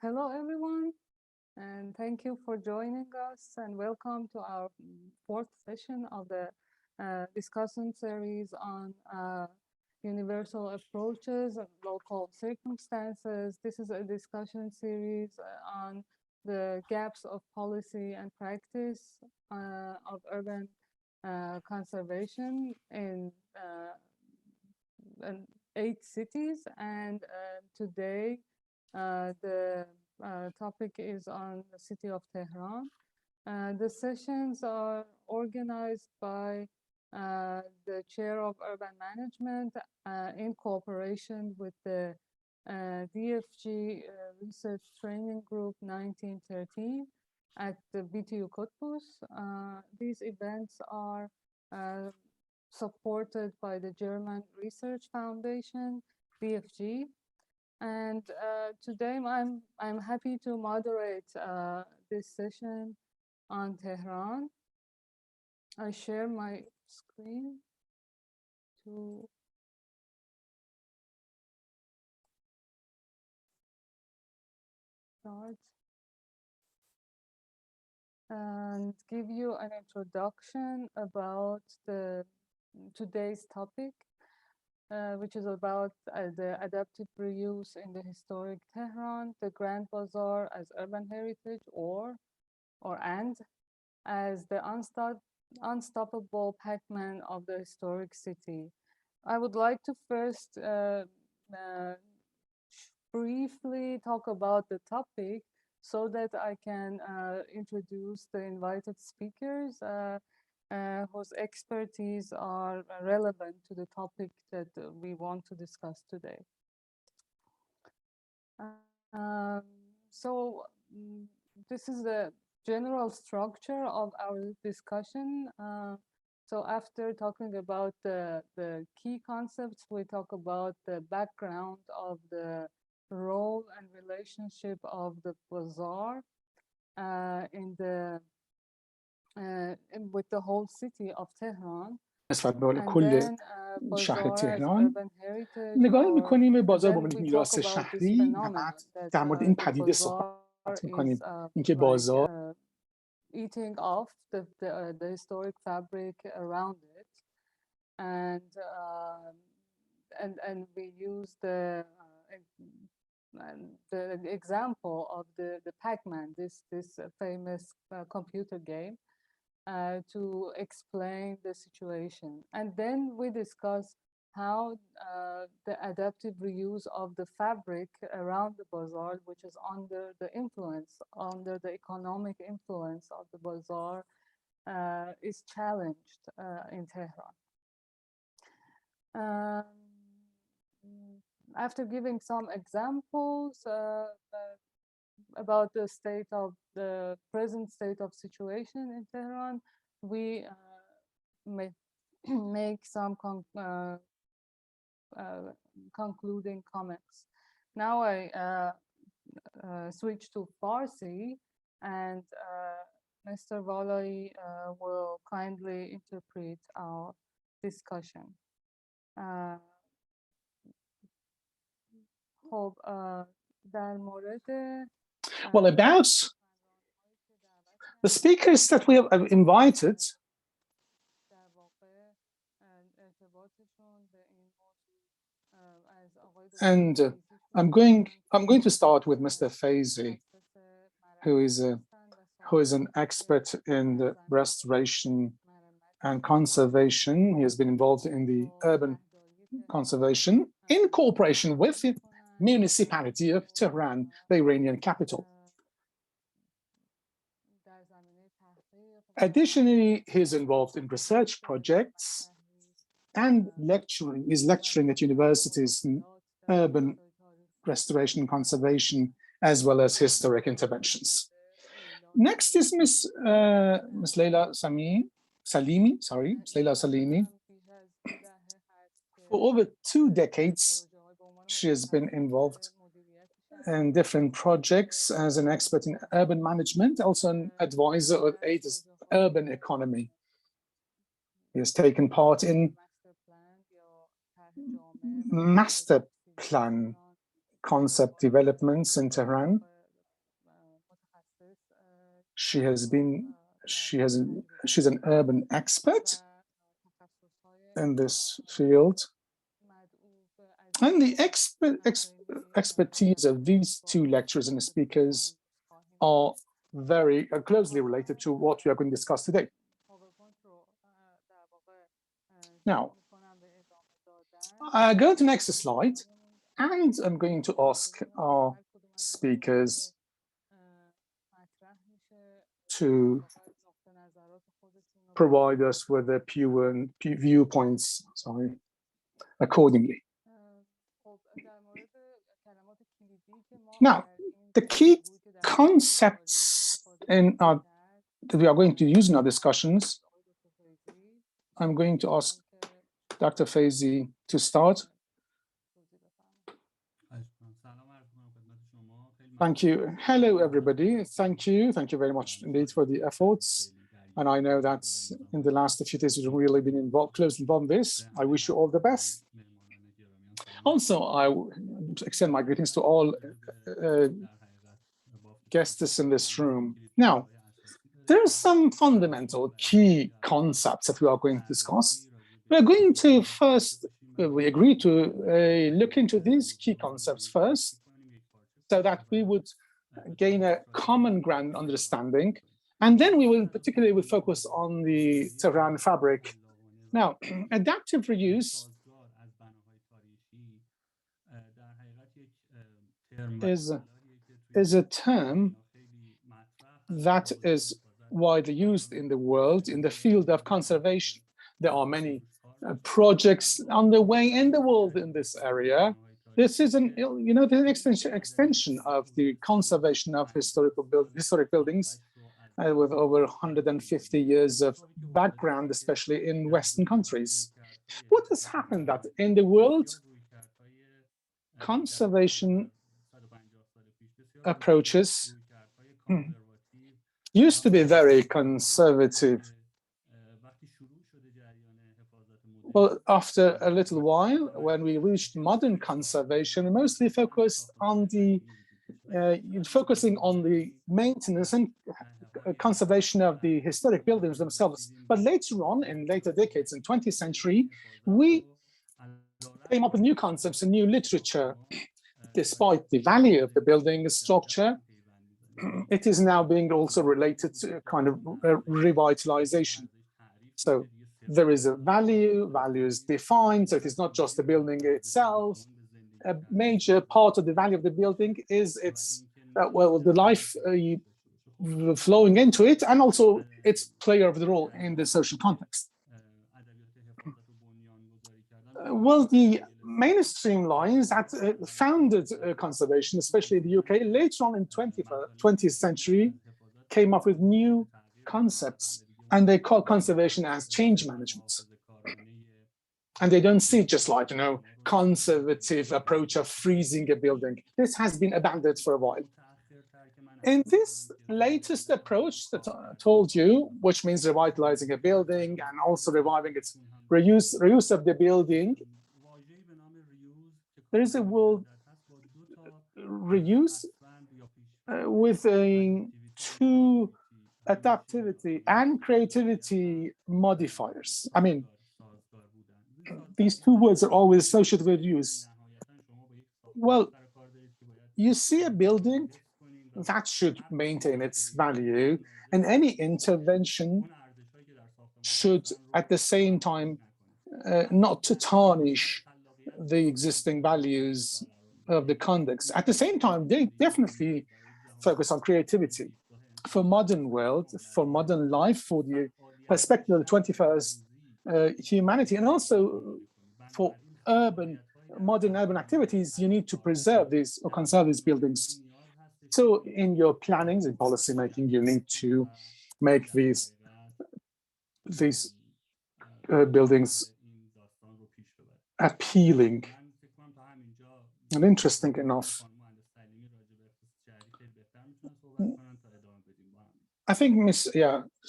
Hello, everyone, and thank you for joining us, and welcome to our fourth session of the discussion series on universal approaches and local circumstances. This is a discussion series on the gaps of policy and practice of urban conservation in 8 cities, and today the topic is on the city of Tehran. The sessions are organized by the Chair of Urban Management in cooperation with the DFG Research Training Group 1913 at the BTU Cottbus. These events are supported by the German Research Foundation, BFG. And today I'm happy to moderate this session on Tehran. I share my screen to start and give you an introduction about today's topic. Which is about the adaptive reuse in the historic Tehran, the Grand Bazaar as urban heritage, and as the unstoppable Pac-Man of the historic city. I would like to first briefly talk about the topic so that I can introduce the invited speakers whose expertise are relevant to the topic that we want to discuss today. This is the general structure of our discussion. So after talking about the key concepts, we talk about the background of the role and relationship of the bazaar with the whole city of Tehran. نسبت به کل شهر تهران نگاه میکنیم به بازار به عنوان میراث شهری و بعد در مورد این پدیده صحبت میکنیم اینکه بازار eating off the historic fabric around it, and we use the example of the Pac-Man, this famous computer game, to explain the situation. And then we discuss how the adaptive reuse of the fabric around the bazaar, which is under the economic influence of the bazaar, is challenged in Tehran. After giving some examples about the present state of situation in Tehran, we make some concluding comments. Now I switch to Farsi, and Mr. Yadollahi will kindly interpret our discussion. Well, about the speakers that we have invited, and I'm going to start with Mr. Feizi, who is an expert in the restoration and conservation. He has been involved in the urban conservation in cooperation with the Municipality of Tehran, the Iranian capital. Additionally, he's involved in research projects and is lecturing at universities in urban restoration and conservation, as well as historic interventions. Next is Miss Leyla Salimi. For over 2 decades, she has been involved in different projects as an expert in urban management, also an advisor of AID's urban economy. He has taken part in master plan concept developments in Tehran She's an urban expert in this field. And the expertise of these two lecturers and speakers are very closely related to what we are going to discuss today. Now, I go to the next slide, and I'm going to ask our speakers to provide us with their viewpoints, accordingly. Now, the key concepts that we are going to use in our discussions, I'm going to ask Dr. Feizi to start. Thank you. Hello, everybody. Thank you. Thank you very much indeed for the efforts. And I know that in the last few days, you've really been closely involved in this. I wish you all the best. Also, I extend my greetings to all guests in this room. Now, there are some fundamental key concepts that we are going to discuss. We're going to first, we agree to look into these key concepts first, so that we would gain a common ground understanding. And then we will particularly focus on the Tehran fabric. Now, adaptive reuse is a term that is widely used in the world in the field of conservation. There are many projects underway in the world in this area. This is an extension of the conservation of historic buildings with over 150 years of background, especially in Western countries. What has happened that in the world, conservation approaches used to be very conservative. Well, after a little while, when we reached modern conservation, we mostly focused on focusing on the maintenance and conservation of the historic buildings themselves. But later on, in later decades, in 20th century, we came up with new concepts and new literature. Despite the value of the building structure, it is now being also related to kind of revitalization. So there is a value is defined, so it is not just the building itself. A major part of the value of the building is its, the life flowing into it, and also its player of the role in the social context. Well, the mainstream lines that founded conservation, especially in the UK, later on in 20th century, came up with new concepts, and they call conservation as change management. And they don't see just like, conservative approach of freezing a building. This has been abandoned for a while. In this latest approach that I told you, which means revitalizing a building and also reviving its reuse of the building, there is a word reuse with two adaptivity and creativity modifiers. I mean, these two words are always associated with use. Well, you see a building that should maintain its value, and any intervention should at the same time not to tarnish the existing values of the context. At the same time, they definitely focus on creativity. For modern world, for modern life, for the perspective of the 21st humanity, and also for modern urban activities, you need to preserve these or conserve these buildings. So in your plannings and policy making, you need to make these buildings appealing and interesting enough. I think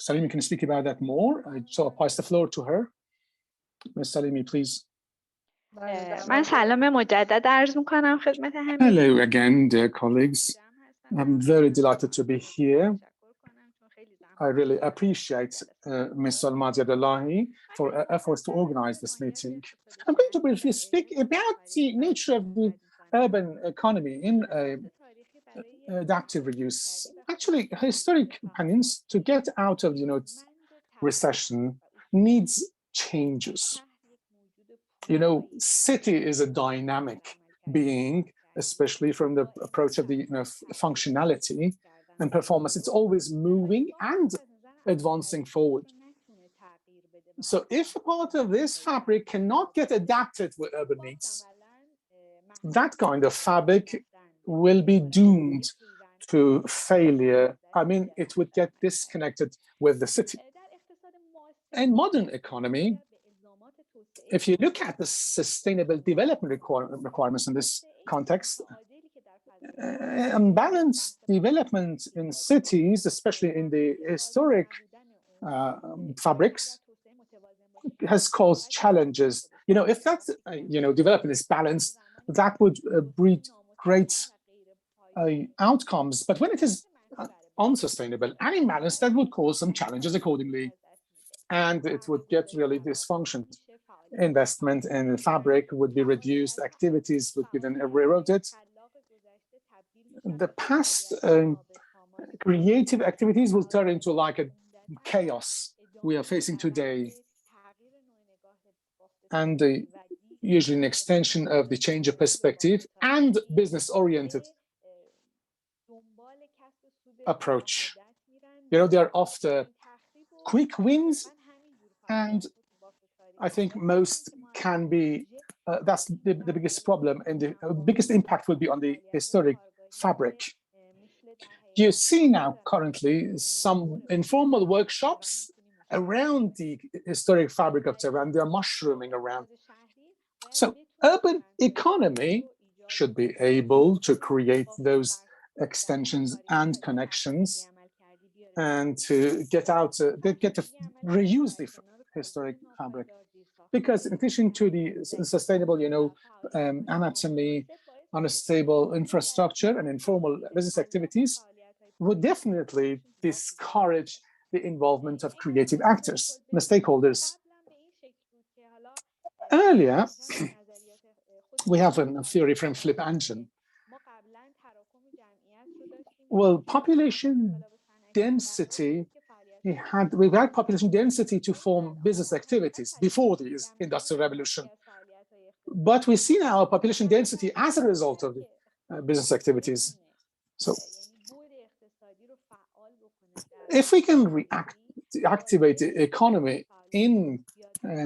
Salimi can speak about that more. So I'll pass the floor to her. Ms. Salimi, please. من سلام مجدد عرض می‌کنم خدمت همه. Hello again, dear colleagues. I'm very delighted to be here. I really appreciate Ms. Solmaz Yadollahi for her efforts to organize this meeting. I'm going to briefly speak about the nature of the urban economy in adaptive reuse. Actually, historic opinions to get out of recession needs changes. City is a dynamic being, especially from the approach of the functionality and performance. It's always moving and advancing forward. So if a part of this fabric cannot get adapted with urban needs, that kind of fabric will be doomed to failure. I mean, it would get disconnected with the city. In modern economy, if you look at the sustainable development requirements in this context, unbalanced development in cities, especially in the historic fabrics, has caused challenges. If that development is balanced, that would breed great outcomes. But when it is unsustainable and imbalanced, that would cause some challenges accordingly, and it would get really dysfunction. Investment in fabric would be reduced, activities would be then eroded. The past creative activities will turn into like a chaos we are facing today, and usually an extension of the change of perspective and business-oriented approach. They are after quick wins, and I think most can be, that's the biggest problem, and the biggest impact will be on the historic fabric. You see now currently some informal workshops around the historic fabric of Tehran. They are mushrooming around. So urban economy should be able to create those extensions and connections, and to get out, to reuse the historic fabric. Because in addition to the sustainable, anatomy, unstable infrastructure and informal business activities, would definitely discourage the involvement of creative actors, the stakeholders. Earlier, we have a theory from Flip Engine. Well, population density, we've had population density to form business activities before the Industrial Revolution. But we see now a population density as a result of the business activities. So if we can activate the economy in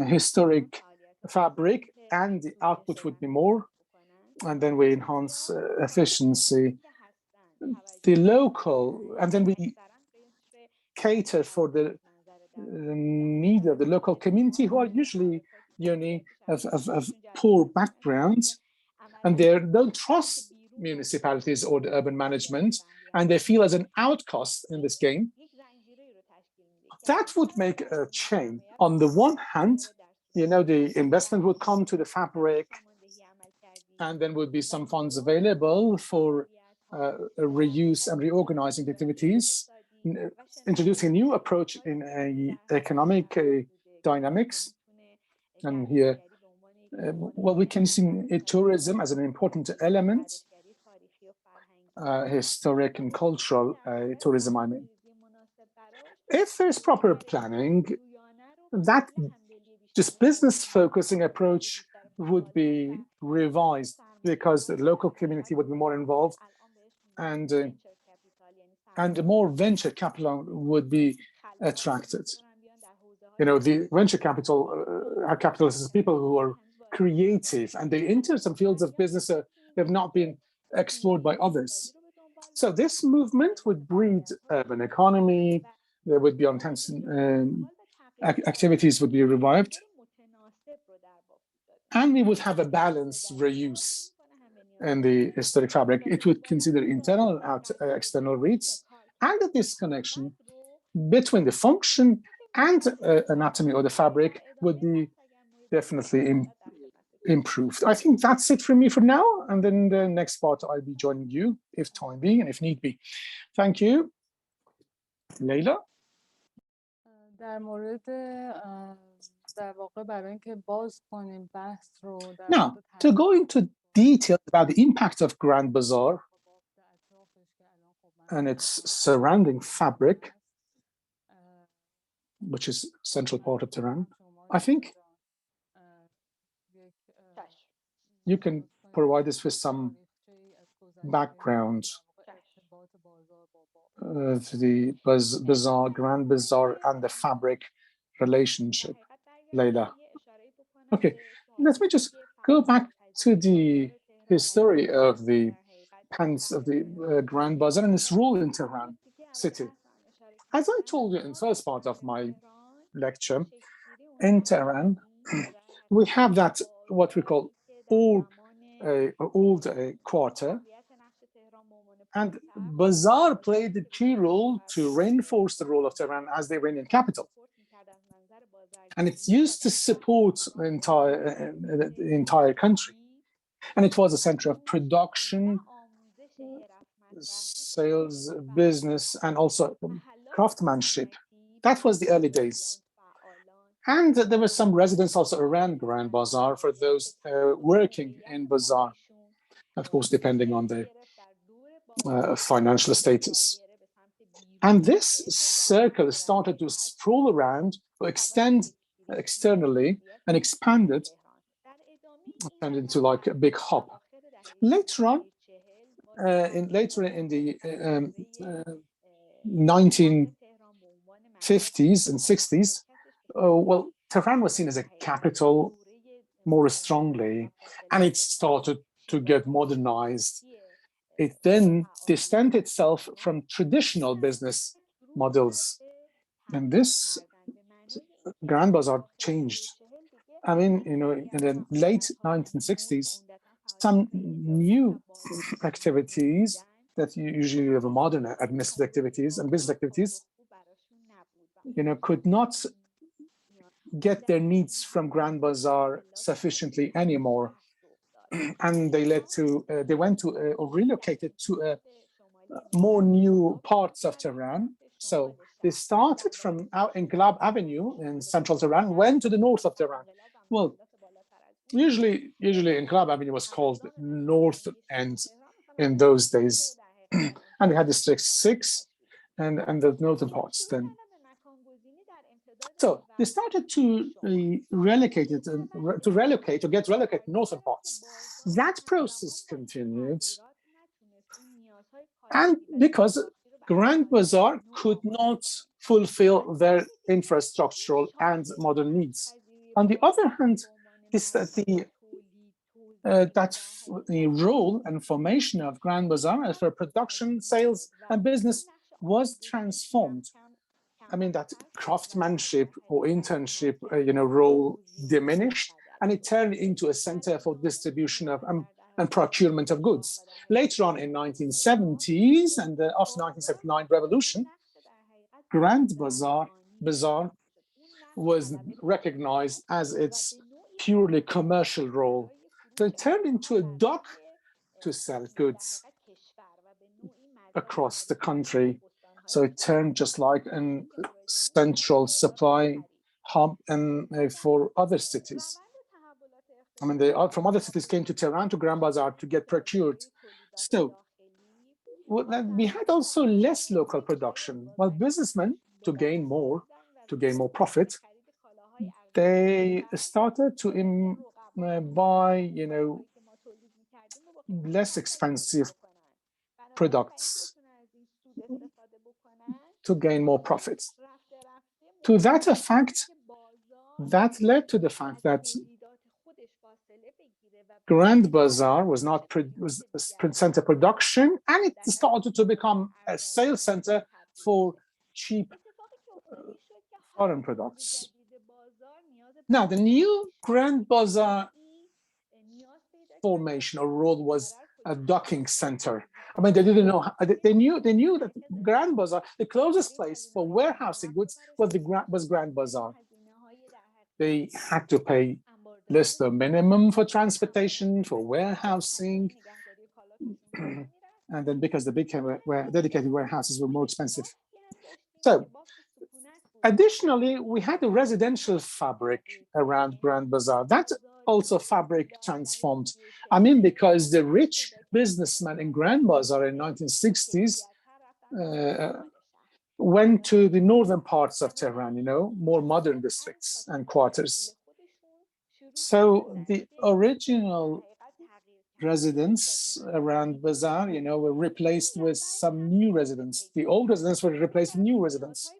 historic fabric, and the output would be more, and then we enhance efficiency, the local, and then we cater for the need of the local community, who are usually of poor backgrounds, and they don't trust municipalities or the urban management, and they feel as an outcast in this game. That would make a chain. On the one hand, the investment would come to the fabric, and then would be some funds available for reuse and reorganizing activities, introducing a new approach in economic dynamics. And here, well, we can see tourism as an important element, historic and cultural tourism, I mean. If there's proper planning, that just business-focusing approach would be revised, because the local community would be more involved, and more venture capital would be attracted. The venture capitalists is people who are creative, and they enter some fields of business that have not been explored by others. So this movement would breed urban economy. There would be intense activities would be revived, and we would have a balanced reuse in the historic fabric. It would consider internal and external reads, and a disconnection between the function and anatomy of the fabric would be definitely improved. I think that's it from me for now, and then the next part I'll be joining you if time be and if need be. Thank you. Leyla? در مورد در واقع برای اینکه باز کنیم بحث رو در Now, مورد to go into detail about the impact of Grand Bazaar and its surrounding fabric, which is central part of Tehran, I think you can provide us with some background of the Bazaar, Grand Bazaar, and the fabric relationship, Leyla. Okay, let me just go back to the history of the Grand Bazaar and its role in Tehran city. As I told you in the first part of my lecture, in Tehran, we have that what we call old quarter, and Bazaar played a key role to reinforce the role of Tehran as the Iranian capital. And it's used to support the entire country. And it was a center of production, sales, business, and also craftsmanship. That was the early days. And there were some residents also around Grand Bazaar for those working in Bazaar, of course, depending on their financial status. And this circle started to sprawl around, or extend externally, and expanded, turned into like a big hub. Later on, in the 1950s and 60s, well, Tehran was seen as a capital more strongly, and it started to get modernized. It then distanced itself from traditional business models, and this Grand Bazaar changed. I mean, in the late 1960s, some new activities that usually have modern administrative activities and business activities, could not get their needs from Grand Bazaar sufficiently anymore, and they went to or relocated to more new parts of Tehran. So they started from out in Glab Avenue in central Tehran, went to the north of Tehran. Well, usually Glab Avenue was called North End in those days, and they had District 6 and the northern parts then. So they started to relocate or get relocated northern parts. That process continued, and because Grand Bazaar could not fulfill their infrastructural and modern needs. On the other hand, the role and formation of Grand Bazaar for production, sales, and business was transformed. I mean, that craftsmanship or internship, role diminished, and it turned into a center for distribution of and procurement of goods. Later on in 1970s and after 1979 revolution, Grand Bazaar was recognized as its purely commercial role. So it turned into a dock to sell goods across the country. So it turned just like a central supply hub for other cities. I mean, they from other cities came to Tehran, to Grand Bazaar to get procured. So we had also less local production. Well, businessmen, to gain more profit, they started to buy, less expensive products to gain more profits. To that effect, that led to the fact that Grand Bazaar was center production, and it started to become a sales center for cheap foreign products. Now, the new Grand Bazaar formation or role was a docking center. I mean, they didn't know. They knew that Grand Bazaar, the closest place for warehousing goods, was Grand Bazaar. They had to pay less than minimum for transportation, for warehousing, and then because the big dedicated warehouses were more expensive. So Additionally, we had a residential fabric around Grand Bazaar. That also fabric transformed. I mean, because the rich businessmen in Grand Bazaar in 1960s went to the northern parts of Tehran, more modern districts and quarters. So the original residents around Bazaar, were replaced with some new residents. The old residents were replaced with new residents.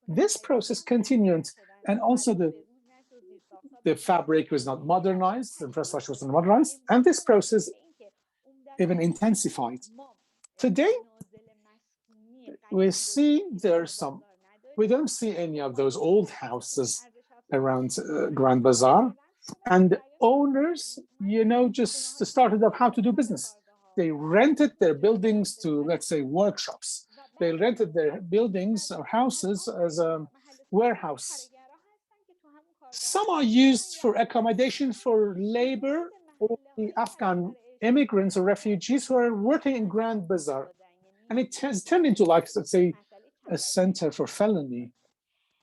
This process continued, and also the fabric was not modernized, the infrastructure was not modernized, and this process even intensified. Today, we see we don't see any of those old houses around Grand Bazaar, and the owners, just started up how to do business. They rented their buildings to, let's say, workshops. They rented their buildings or houses as a warehouse. Some are used for accommodation for labor or the Afghan immigrants or refugees who are working in Grand Bazaar. And it has turned into, like, let's say, a center for felony.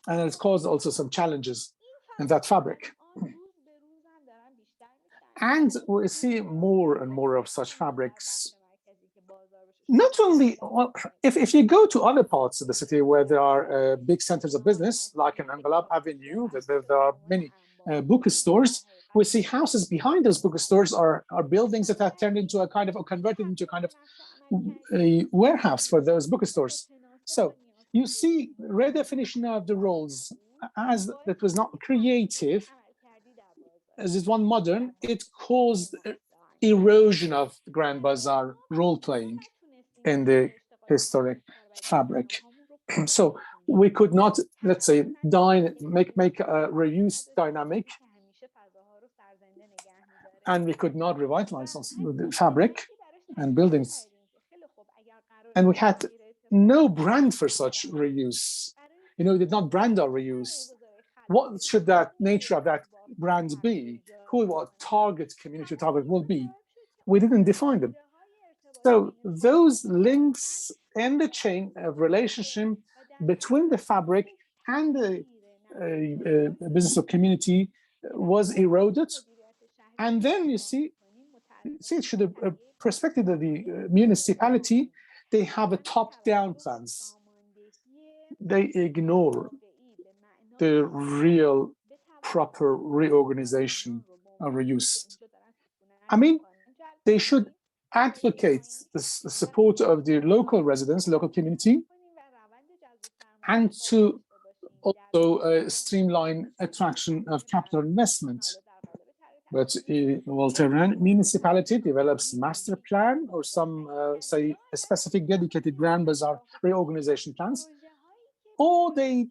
And it's caused also some challenges in that fabric. And we see more and more of such fabrics. Not only, well, if you go to other parts of the city where there are big centers of business, like in Angalab Avenue, there are many bookstores, we see houses behind those bookstores are buildings that are turned into a kind of, or converted into a kind of a warehouse for those bookstores. So you see redefinition of the roles, as that was not creative, as is one modern, it caused erosion of Grand Bazaar role-playing in the historic fabric. So we could not, let's say, make a reuse dynamic, and we could not revitalize the fabric and buildings. And we had no brand for such reuse. We did not brand our reuse. What should that nature of that brand be? Who what target community target will be? We didn't define them. So those links in the chain of relationship between the fabric and the business or community was eroded. And then you see it should have a perspective of the municipality. They have a top-down plans. They ignore the real proper reorganization of reuse. I mean, they should advocate the support of the local residents, local community, and to also streamline attraction of capital investment. But Tehran municipality develops master plan or some, say, a specific dedicated Grand Bazaar reorganization plans, or they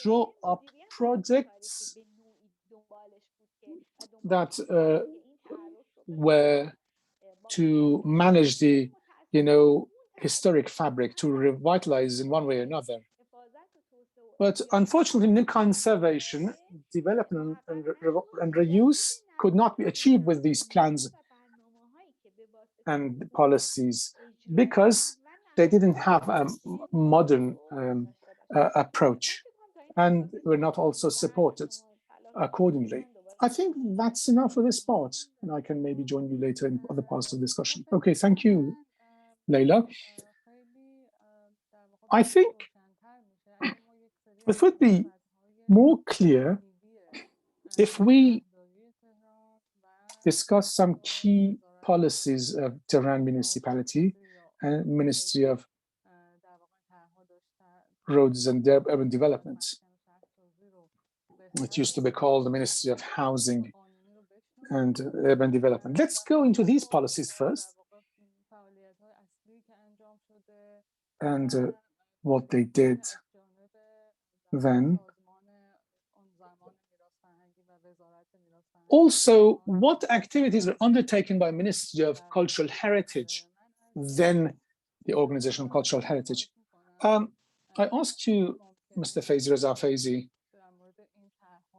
draw up projects that were to manage the, historic fabric, to revitalize in one way or another. But unfortunately, new conservation, development, and reuse could not be achieved with these plans and policies because they didn't have a modern approach and were not also supported accordingly. I think that's enough for this part, and I can maybe join you later in other parts of the discussion. Okay, thank you, Leyla. I think it would be more clear if we discuss some key policies of Tehran municipality and Ministry of Roads and Urban Development. It used to be called the Ministry of Housing and Urban Development. Let's go into these policies first and what they did then. Also, what activities were undertaken by Ministry of Cultural Heritage, then the Organization of Cultural Heritage. I asked you, Mr. Feizi, Reza Feizi,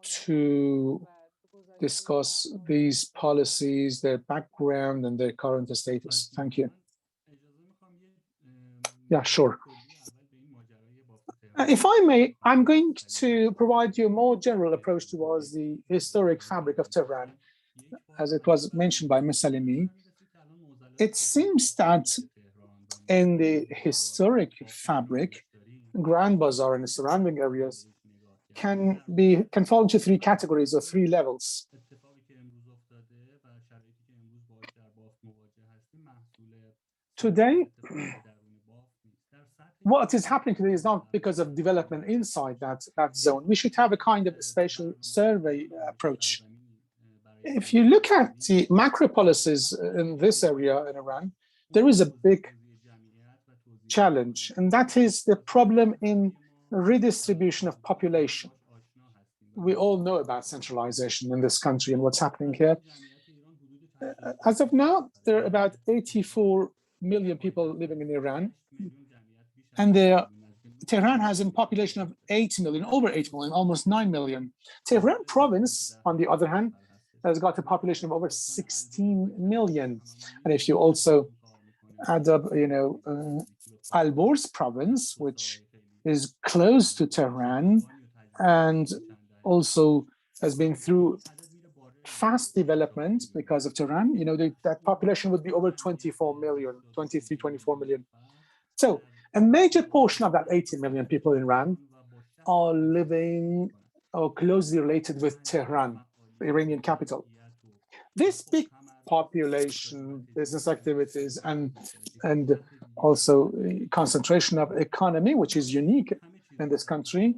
to discuss these policies, their background, and their current status. Thank you. Yeah, sure. If I may, I'm going to provide you a more general approach towards the historic fabric of Tehran, as it was mentioned by Ms. Salimi. It seems that in the historic fabric, Grand Bazaar and the surrounding areas can fall into three categories or three levels. Today, what is happening today is not because of development inside that zone. We should have a kind of spatial survey approach. If you look at the macro policies in this area in Iran, there is a big challenge, and that is the problem in redistribution of population. We all know about centralization in this country and what's happening here. As of now, there are about 84 million people living in Iran, and Tehran has a population of 8 million, over 8 million, almost 9 million. Tehran province, on the other hand, has got a population of over 16 million. And if you also add up, Alborz province, which is close to Tehran and also has been through fast development because of Tehran, that population would be over 24 million, 23, 24 million. So a major portion of that 80 million people in Iran are living or closely related with Tehran, the Iranian capital. This big population, business activities, and also concentration of economy, which is unique in this country,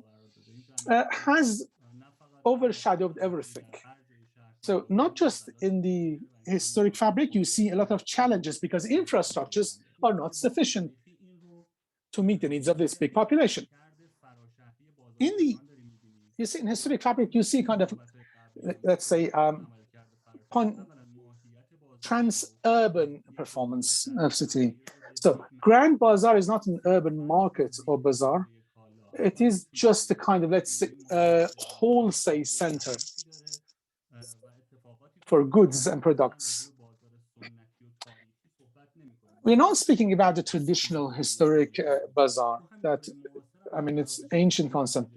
has overshadowed everything. So not just in the historic fabric, you see a lot of challenges because infrastructures are not sufficient to meet the needs of this big population. In historic fabric, you see kind of, let's say, trans-urban performance of city. So Grand Bazaar is not an urban market or bazaar. It is just a kind of, let's say, wholesale center for goods and products. We're not speaking about the traditional historic bazaar it's ancient concept.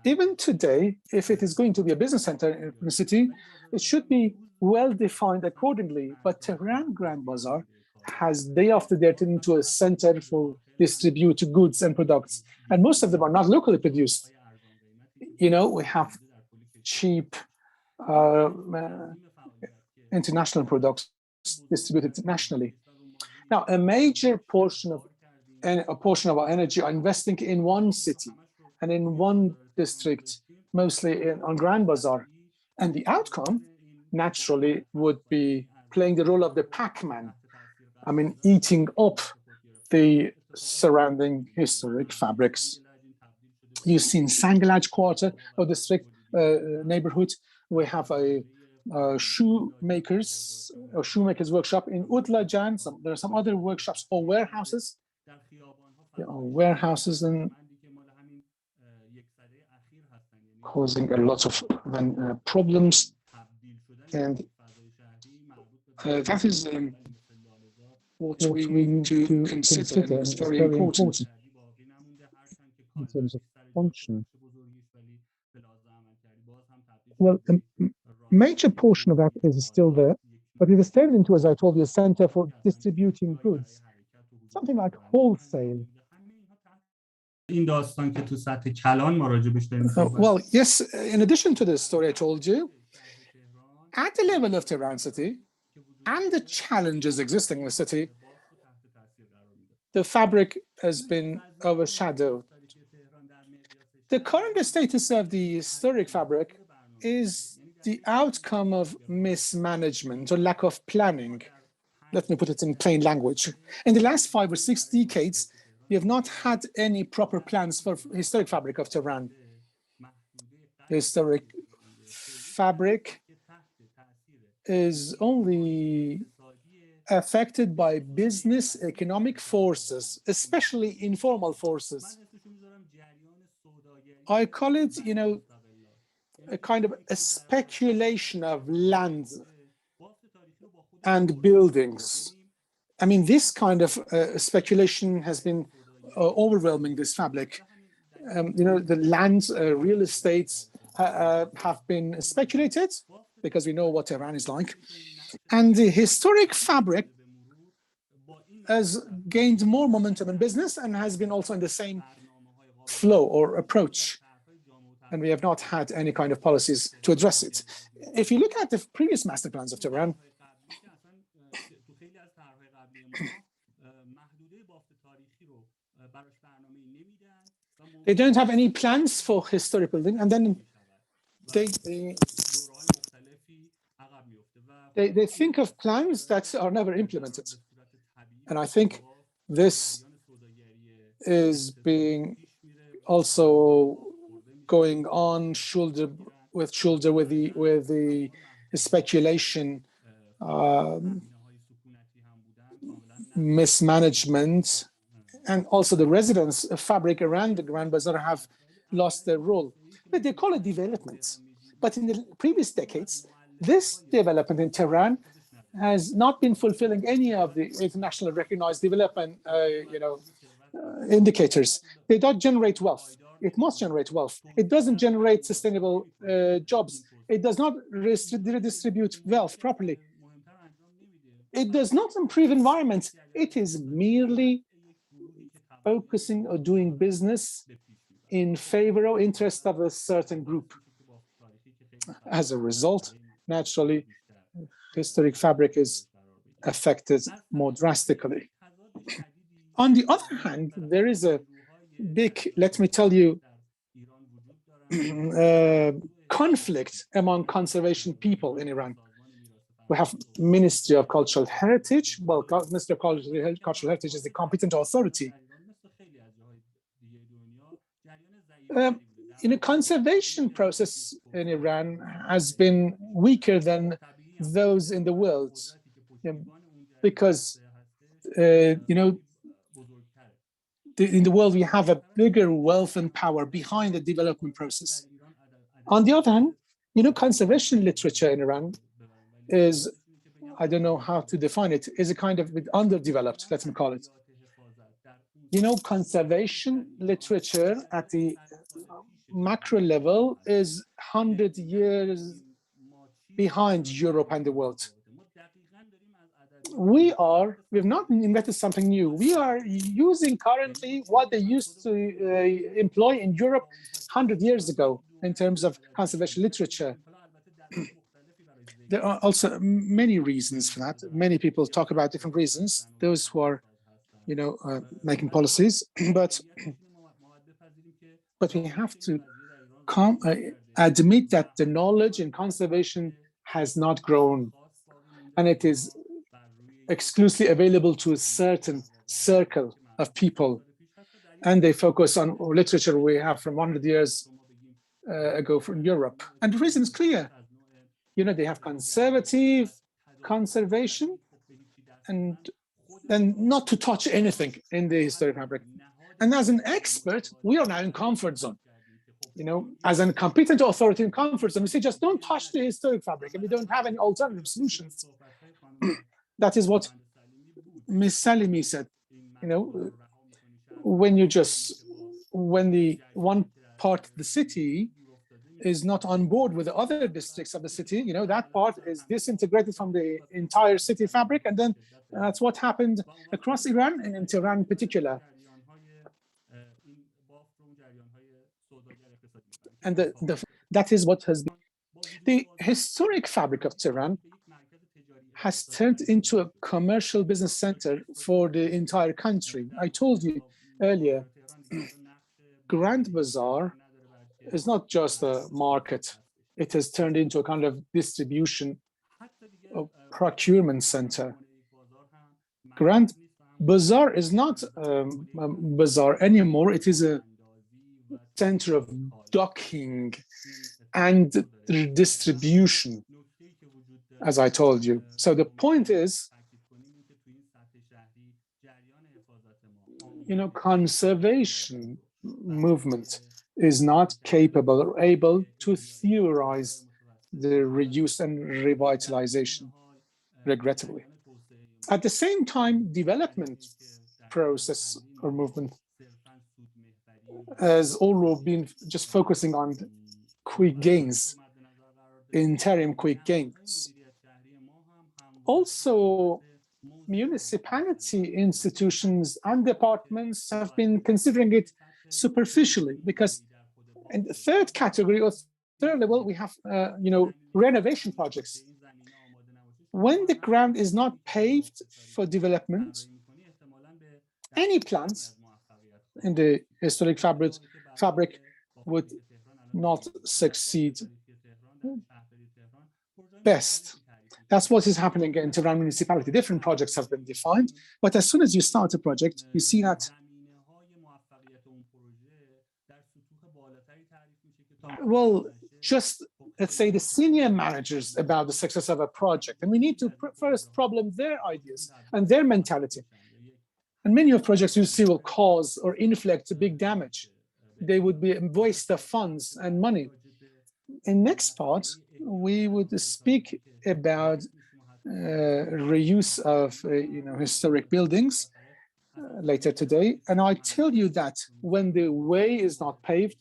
Even today, if it is going to be a business center in a city, it should be well defined accordingly. But Tehran Grand Bazaar has day after day turned into a center for distribute goods and products. And most of them are not locally produced. We have cheap international products distributed nationally. Now, a major portion of our energy are investing in one city and in one district, mostly on Grand Bazaar. And the outcome, naturally, would be playing the role of the Pac-Man. Eating up the surrounding historic fabrics. You see in Sangalaj quarter of district neighborhood, we have a shoemakers workshop in Udlajan. There are some other workshops or warehouses. There are warehouses and causing a lot of problems. And that is what we need to consider. It's very important in terms of function. Well, a major portion of that is still there, but it is turned into, as I told you, a center for distributing goods, something like wholesale. Well, yes, in addition to the story I told you, at the level of Tehran city and the challenges existing in the city, the fabric has been overshadowed. The current status of the historic fabric is the outcome of mismanagement or lack of planning. Let me put it in plain language. In the last 5 or 6 decades, we have not had any proper plans for historic fabric of Tehran. Historic fabric is only affected by business economic forces, especially informal forces. I call it, a kind of a speculation of land and buildings. This kind of speculation has been overwhelming this fabric. the land, real estates have been speculated because we know what Iran is like. And the historic fabric has gained more momentum in business and has been also in the same flow or approach. And we have not had any kind of policies to address it. If you look at the previous master plans of Tehran, they don't have any plans for historic building, and then they think of plans that are never implemented. And I think this is being also going on shoulder with shoulder with the speculation, mismanagement, and also the residence fabric around the Grand Bazaar have lost their role. But they call it development. But in the previous decades, this development in Tehran has not been fulfilling any of the internationally recognized development indicators. They don't generate wealth. It must generate wealth. It doesn't generate sustainable jobs. It does not redistribute wealth properly. It does not improve environment. It is merely focusing or doing business in favor or interest of a certain group. As a result, naturally, historic fabric is affected more drastically. On the other hand, there is a big, let me tell you, conflict among conservation people in Iran. We have Ministry of Cultural Heritage. Well, Ministry of Cultural Heritage is the competent authority. In a conservation process in Iran has been weaker than those in the world, because in the world we have a bigger wealth and power behind the development process. On the other hand, conservation literature in Iran is, I don't know how to define it, is a kind of underdeveloped, let me call it. Conservation literature at the macro level is 100 years behind Europe and the world. We've not invented something new. We are using currently what they used to employ in Europe 100 years ago in terms of conservation literature. There are also many reasons for that. Many people talk about different reasons, those who are, making policies, but we have to admit that the knowledge in conservation has not grown, and it is exclusively available to a certain circle of people, and they focus on literature we have from 100 years ago from Europe. And the reason is clear. They have conservative conservation and then not to touch anything in the historic fabric. And as an expert, we are now in comfort zone. As a competent authority in comfort zone, we say just don't touch the historic fabric, and we don't have any alternative solutions. That is what Ms. Salimi said. When the one part of the city is not on board with the other districts of the city, that part is disintegrated from the entire city fabric, and then that's what happened across Iran and in Tehran in particular. And that is what has been. The historic fabric of Tehran has turned into a commercial business center for the entire country. I told you earlier, Grand Bazaar is not just a market. It has turned into a kind of distribution or procurement center. Grand Bazaar is not a bazaar anymore. It is a center of docking and distribution, as I told you. So the point is, conservation movement is not capable or able to theorize the reuse and revitalization, regrettably. At the same time, development process or movement has all been just focusing on quick gains, interim quick gains. Also, municipality institutions and departments have been considering it superficially, because in the third category or third level, we have renovation projects. When the ground is not paved for development, any plans in the historic fabric would not succeed best. That's what is happening in Tehran municipality. Different projects have been defined, but as soon as you start a project, you see that, well, just let's say the senior managers about the success of a project, and we need to first problem their ideas and their mentality. And many of projects you see will cause or inflict big damage. They would be a waste of funds and money. In next part, we would speak about reuse of historic buildings later today. And I tell you that when the way is not paved,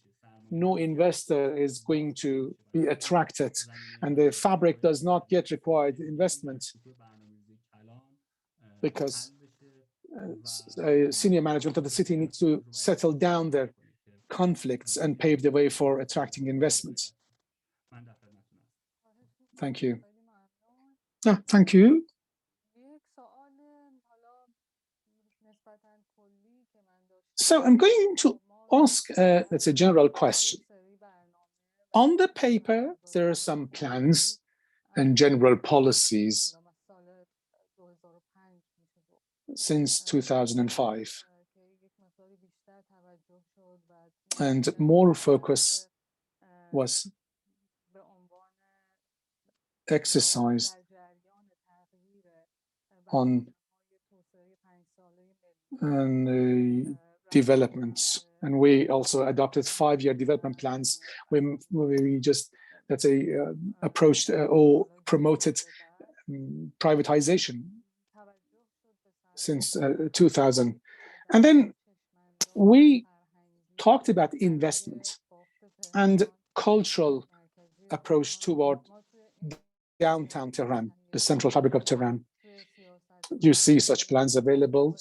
no investor is going to be attracted, and the fabric does not get required investment, because senior management of the city needs to settle down their conflicts and pave the way for attracting investments. Thank you. Thank you. So I'm going to ask, let's say, a general question. On the paper, there are some plans and general policies since 2005. And more focus was exercised on developments. And we also adopted 5-year development plans when we just, let's say, approached or promoted privatization since 2000. And then we talked about investment and cultural approach toward downtown Tehran, the central fabric of Tehran. You see such plans available.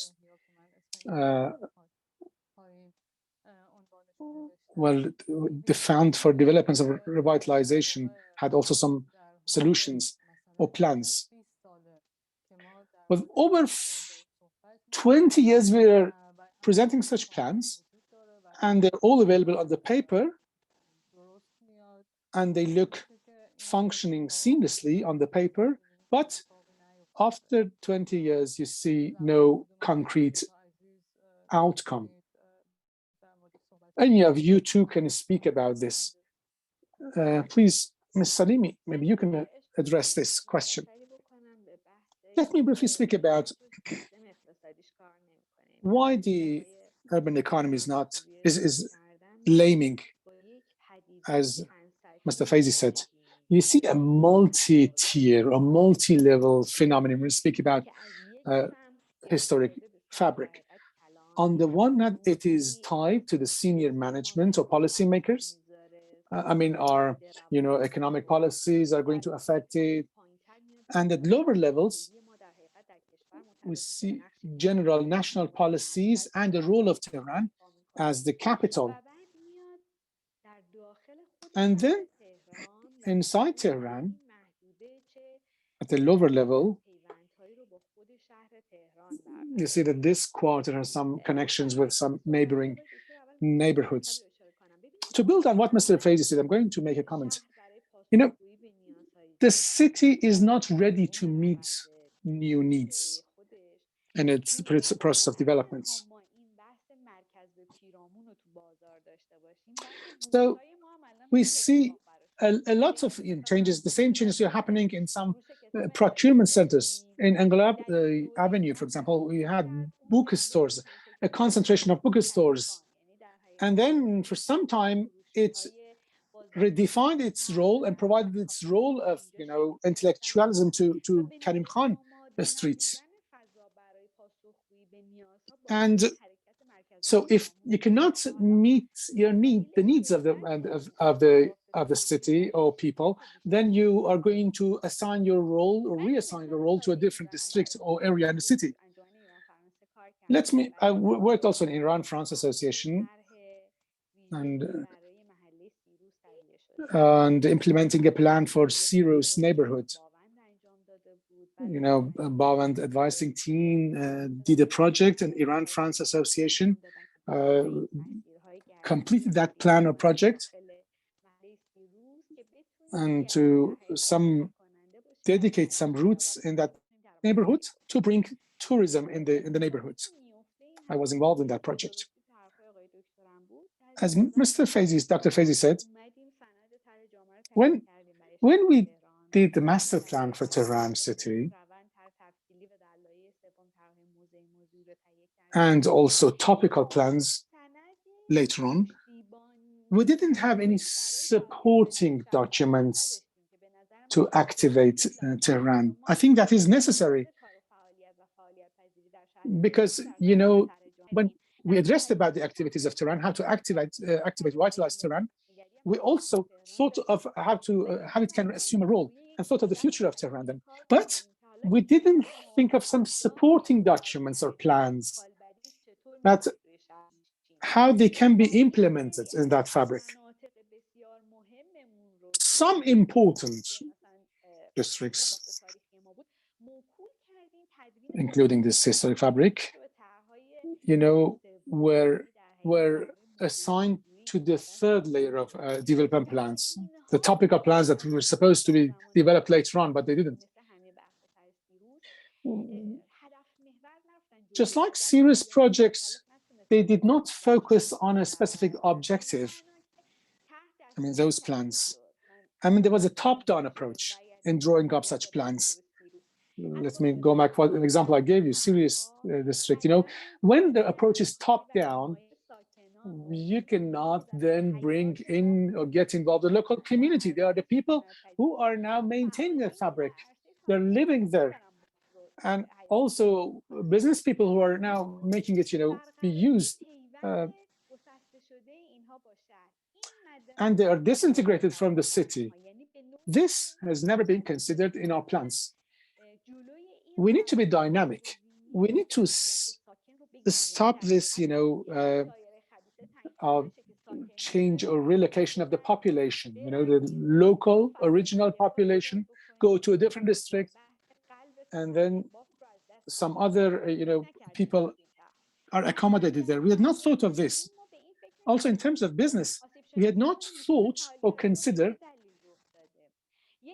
Well, the Fund for Development of Revitalization had also some solutions or plans. But over 20 years, we are presenting such plans, and they're all available on the paper, and they look functioning seamlessly on the paper, but after 20 years, you see no concrete outcome. Any of you two can speak about this. Please, Ms. Salimi, maybe you can address this question. Let me briefly speak about why the urban economy is laming, as Mr. Feizi said. You see a multi-tier or multi-level phenomenon when we speak about historic fabric. On the one hand, it is tied to the senior management or policymakers. Our economic policies are going to affect it. And at lower levels, we see general national policies and the role of Tehran as the capital. And then inside Tehran, at the lower level, you see that this quarter has some connections with some neighboring neighborhoods. To build on what Mr. Feizi said, I'm going to make a comment. The city is not ready to meet new needs in its process of development. So we see a lot of changes. The same changes are happening in some procurement centers. In Anglab Avenue, for example, we had bookstores, a concentration of bookstores. And then for some time, it redefined its role and provided its role of intellectualism to Karim Khan streets. And So if you cannot meet the needs of the city or people, then you are going to assign your role or reassign your role to a different district or area in the city. I worked also in Iran-France Association and implementing a plan for Cyrus neighborhood. You know, Bavand advising team did a project, and Iran-France Association completed that plan or project, and to dedicate some routes in that neighborhood to bring tourism in the neighborhood. I was involved in that project. As Dr. Feizi said, when we did the master plan for Tehran city, and also topical plans later on, we didn't have any supporting documents to activate Tehran. I think that is necessary because, you know, when we addressed about the activities of Tehran, how to activate, vitalize Tehran, we also thought of how it can assume a role and thought of the future of Tehran then. But we didn't think of some supporting documents or plans that how they can be implemented in that fabric. Some important districts, including this historic fabric, you know, were assigned to the third layer of development plans, the topical plans that were supposed to be developed later on, but they didn't. Just like serious projects, they did not focus on a specific objective. I mean, those plans. I mean, there was a top-down approach in drawing up such plans. Let me go back for an example I gave you, Sirius district. You know, when the approach is top-down, you cannot then bring in or get involved the local community. They are the people who are now maintaining the fabric. They're living there. And also business people who are now making it, you know, be used. And they are disintegrated from the city. This has never been considered in our plans. We need to be dynamic. We need to stop this, you know, change or relocation of the population. You know, the local original population go to a different district, and then some other, you know, people are accommodated there. We had not thought of this. Also, in terms of business, we had not thought or considered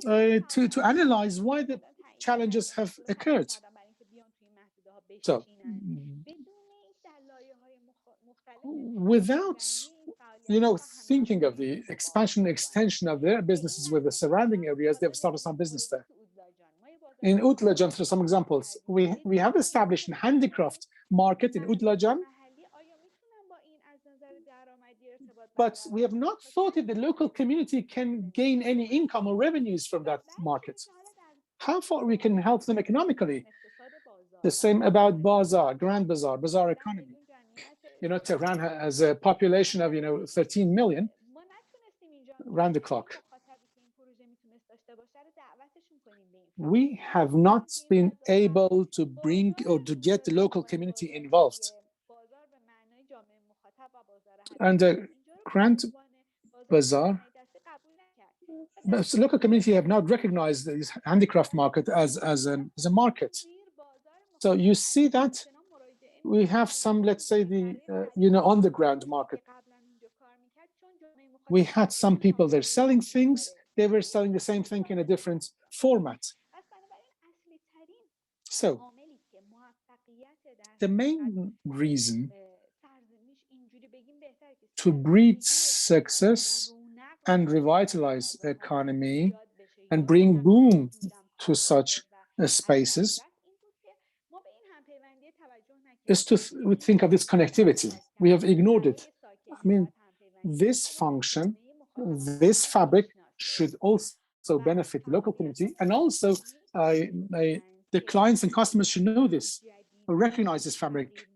to analyze why the challenges have occurred. So, without, you know, thinking of the expansion, extension of their businesses with the surrounding areas, they've started some business there. In Utlajan, for some examples, we have established a handicraft market in Utlajan, but we have not thought if the local community can gain any income or revenues from that market. How far we can help them economically. The same about Bazaar, Grand Bazaar, Bazaar economy. You know, Tehran has a population of, you know, 13 million round the clock. We have not been able to bring or to get the local community involved. And the Grand Bazaar, the local community have not recognized this handicraft market as a market. So you see that we have some, let's say, the you know, on the ground market. We had some people there selling things. They were selling the same thing in a different format. So the main reason to breed success and revitalize the economy and bring boom to such spaces is to think of this connectivity. We have ignored it. I mean, this function, this fabric should also benefit the local community, and also the clients and customers should know this, or recognize this fabric.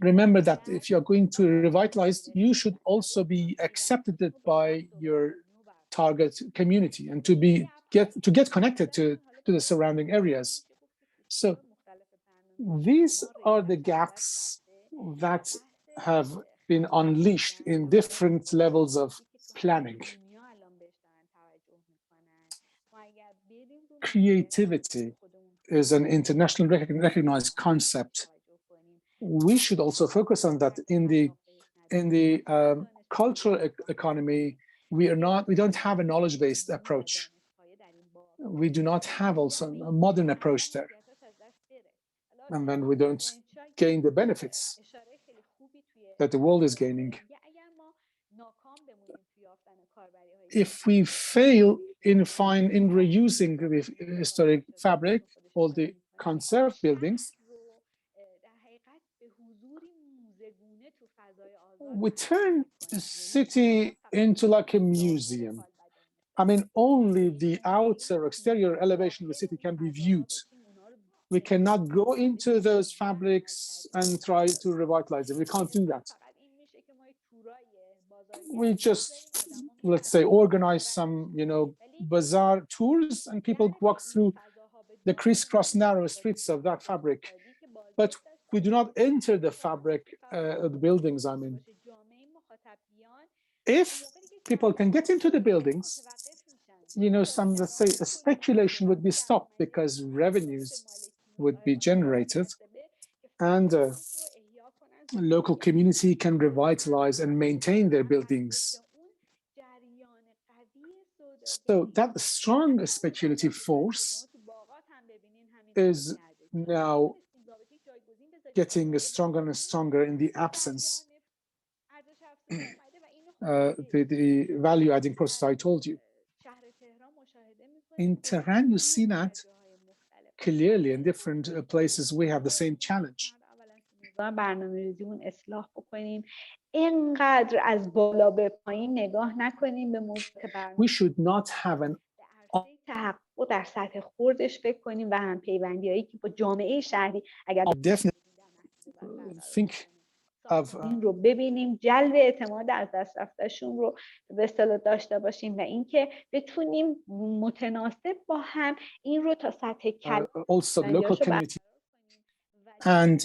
remember that if you're going to revitalize, you should also be accepted by your target community and to get connected to the surrounding areas. So these are the gaps that have been unleashed in different levels of planning. Creativity is an internationally recognized concept. We should also focus on that in the cultural economy. We don't have a knowledge-based approach. We do not have also a modern approach there. And then we don't gain the benefits that the world is gaining. If we fail in reusing the historic fabric or the conserved buildings, we turn the city into like a museum. I mean, only the outer exterior elevation of the city can be viewed. We cannot go into those fabrics and try to revitalize them. We can't do that. We just, let's say, organize some, bazaar tours, and people walk through the crisscross narrow streets of that fabric. But we do not enter the fabric of the buildings, I mean. If people can get into the buildings, some, let's say, speculation would be stopped because revenues would be generated, and local community can revitalize and maintain their buildings. So that strong speculative force is now getting stronger and stronger in the absence the value-adding process I told you. In Tehran, you see that clearly in different places. We have the same challenge. برنامه‌ریزیمون اصلاح بکنیم اینقدر از بالا به پایین نگاه نکنیم به موضوعات برنامه. We should not have an تحقق در سطح خردش فکر کنیم و هم پیوندی‌هایی که با جامعه شهری اگر think of این رو ببینیم جلب اعتماد از دست رفتهشون رو به اصطلاح داشته باشیم و اینکه بتونیم متناسب با هم این رو تا سطح also local community and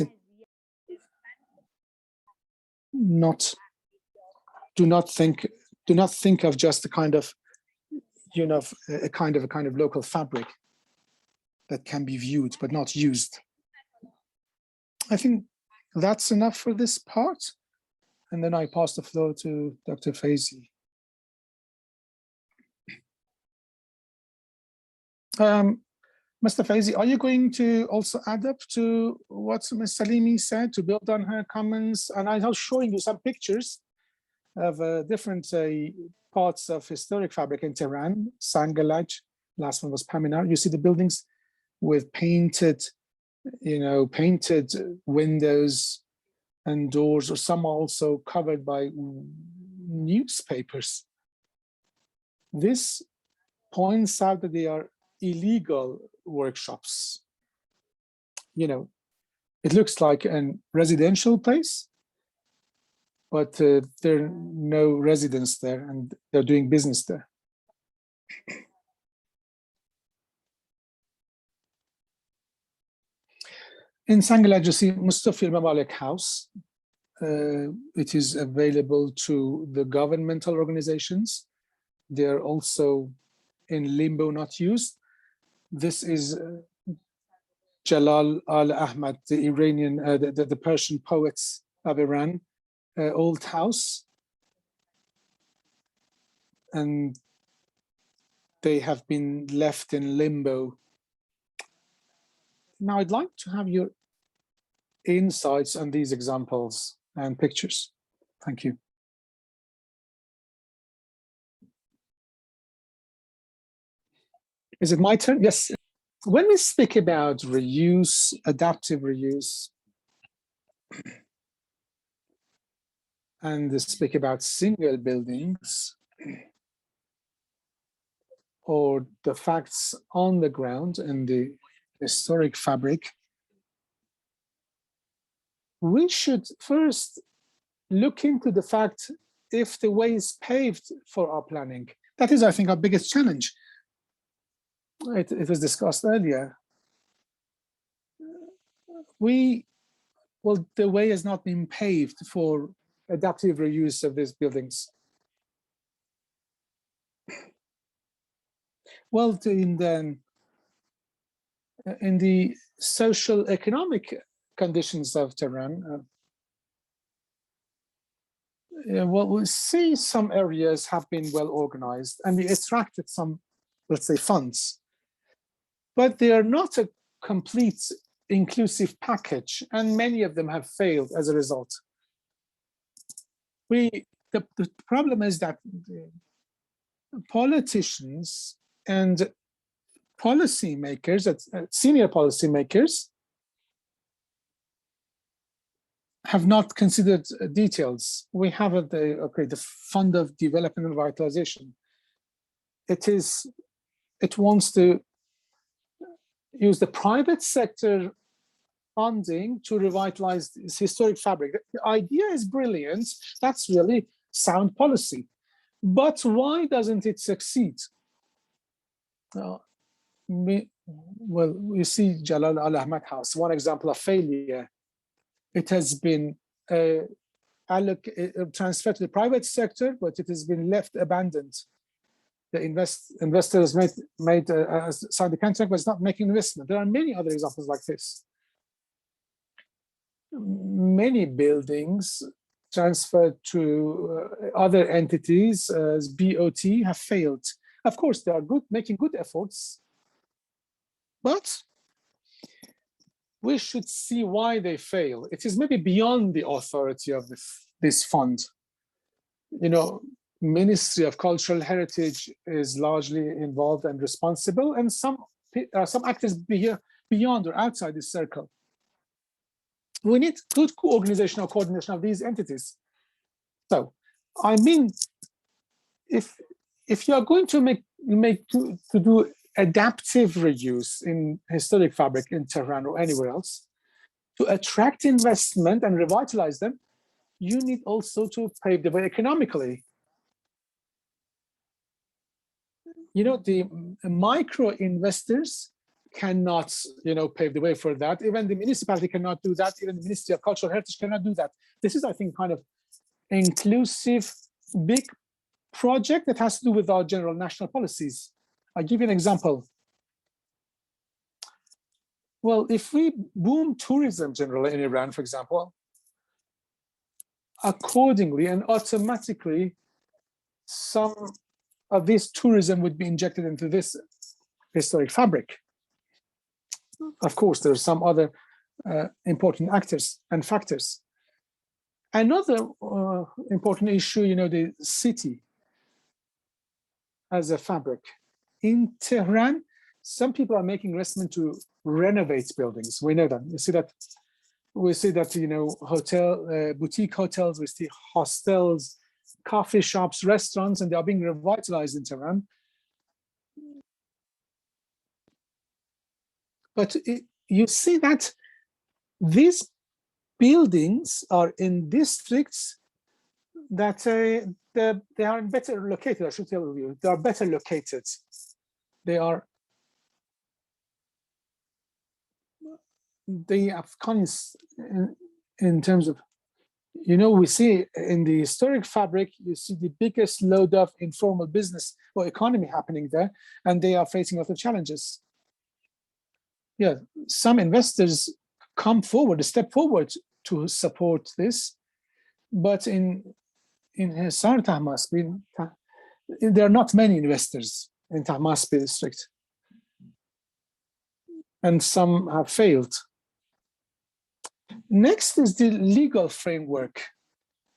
do not think of just a kind of a kind of local fabric that can be viewed but not used. I think that's enough for this part, and then I pass the floor to Dr. Feizi. Mr. Feizi, are you going to also add up to what Ms. Salimi said, to build on her comments? And I was showing you some pictures of different parts of historic fabric in Tehran. Sangalaj, last one was Paminar. You see the buildings with painted windows and doors, or some are also covered by newspapers. This points out that they are illegal workshops. It looks like a residential place, but there are no residents there, and they're doing business there. In Sangalaj, you see Mustafir Mamalek House. It is available to the governmental organizations. They're also in limbo, not used. This is Jalal al-Ahmad, the Iranian, the Persian poets of Iran, old house. And they have been left in limbo. Now, I'd like to have your insights on these examples and pictures. Thank you. Is it my turn? Yes. When we speak about reuse, adaptive reuse, and speak about single buildings, or the facts on the ground in the historic fabric, we should first look into the fact if the way is paved for our planning. That is, I think, our biggest challenge. It was discussed earlier. Well, the way has not been paved for adaptive reuse of these buildings. Well, in the social economic conditions of Tehran, well, we see some areas have been well organized and we attracted some, let's say, funds, but they are not a complete inclusive package, and many of them have failed as a result. The problem is that politicians and policymakers, senior policymakers, have not considered details. We have the Fund of Development and Revitalization. It wants to use the private sector funding to revitalize this historic fabric. The idea is brilliant. That's really sound policy. But why doesn't it succeed? We see Jalal al-Ahmad House, one example of failure. It has been transferred to the private sector, but it has been left abandoned. The investors signed the contract, but it's not making investment. There are many other examples like this. Many buildings transferred to other entities as BOT have failed. Of course, they are good, making good efforts, but we should see why they fail. It is maybe beyond the authority of this fund. You know, Ministry of Cultural Heritage is largely involved and responsible, and some actors beyond or outside this circle. We need good co-organization or coordination of these entities. So, I mean, if you are going to do adaptive reuse in historic fabric in Tehran or anywhere else, to attract investment and revitalize them, you need also to pave the way economically. You know, the micro investors cannot, pave the way for that. Even the municipality cannot do that. Even the Ministry of Cultural Heritage cannot do that. This is, I think, kind of inclusive, big project that has to do with our general national policies. I'll give you an example. Well, if we boom tourism generally in Iran, for example, accordingly and automatically, some of this tourism would be injected into this historic fabric. Of course, there are some other important actors and factors. Another important issue, the city as a fabric. In Tehran, some people are making investment to renovate buildings. We know that. We see that, boutique hotels, we see hostels, coffee shops, restaurants, and they are being revitalized in Tehran. But you see that these buildings are in districts that they are better located. I should tell you, they are better located. They have cons in terms of, we see in the historic fabric, you see the biggest load of informal business or economy happening there, and they are facing a lot of challenges. Yeah, some investors step forward to support this, but in Hisar Tahmasp, there are not many investors in Tahmasp district, and some have failed. Next is the legal framework.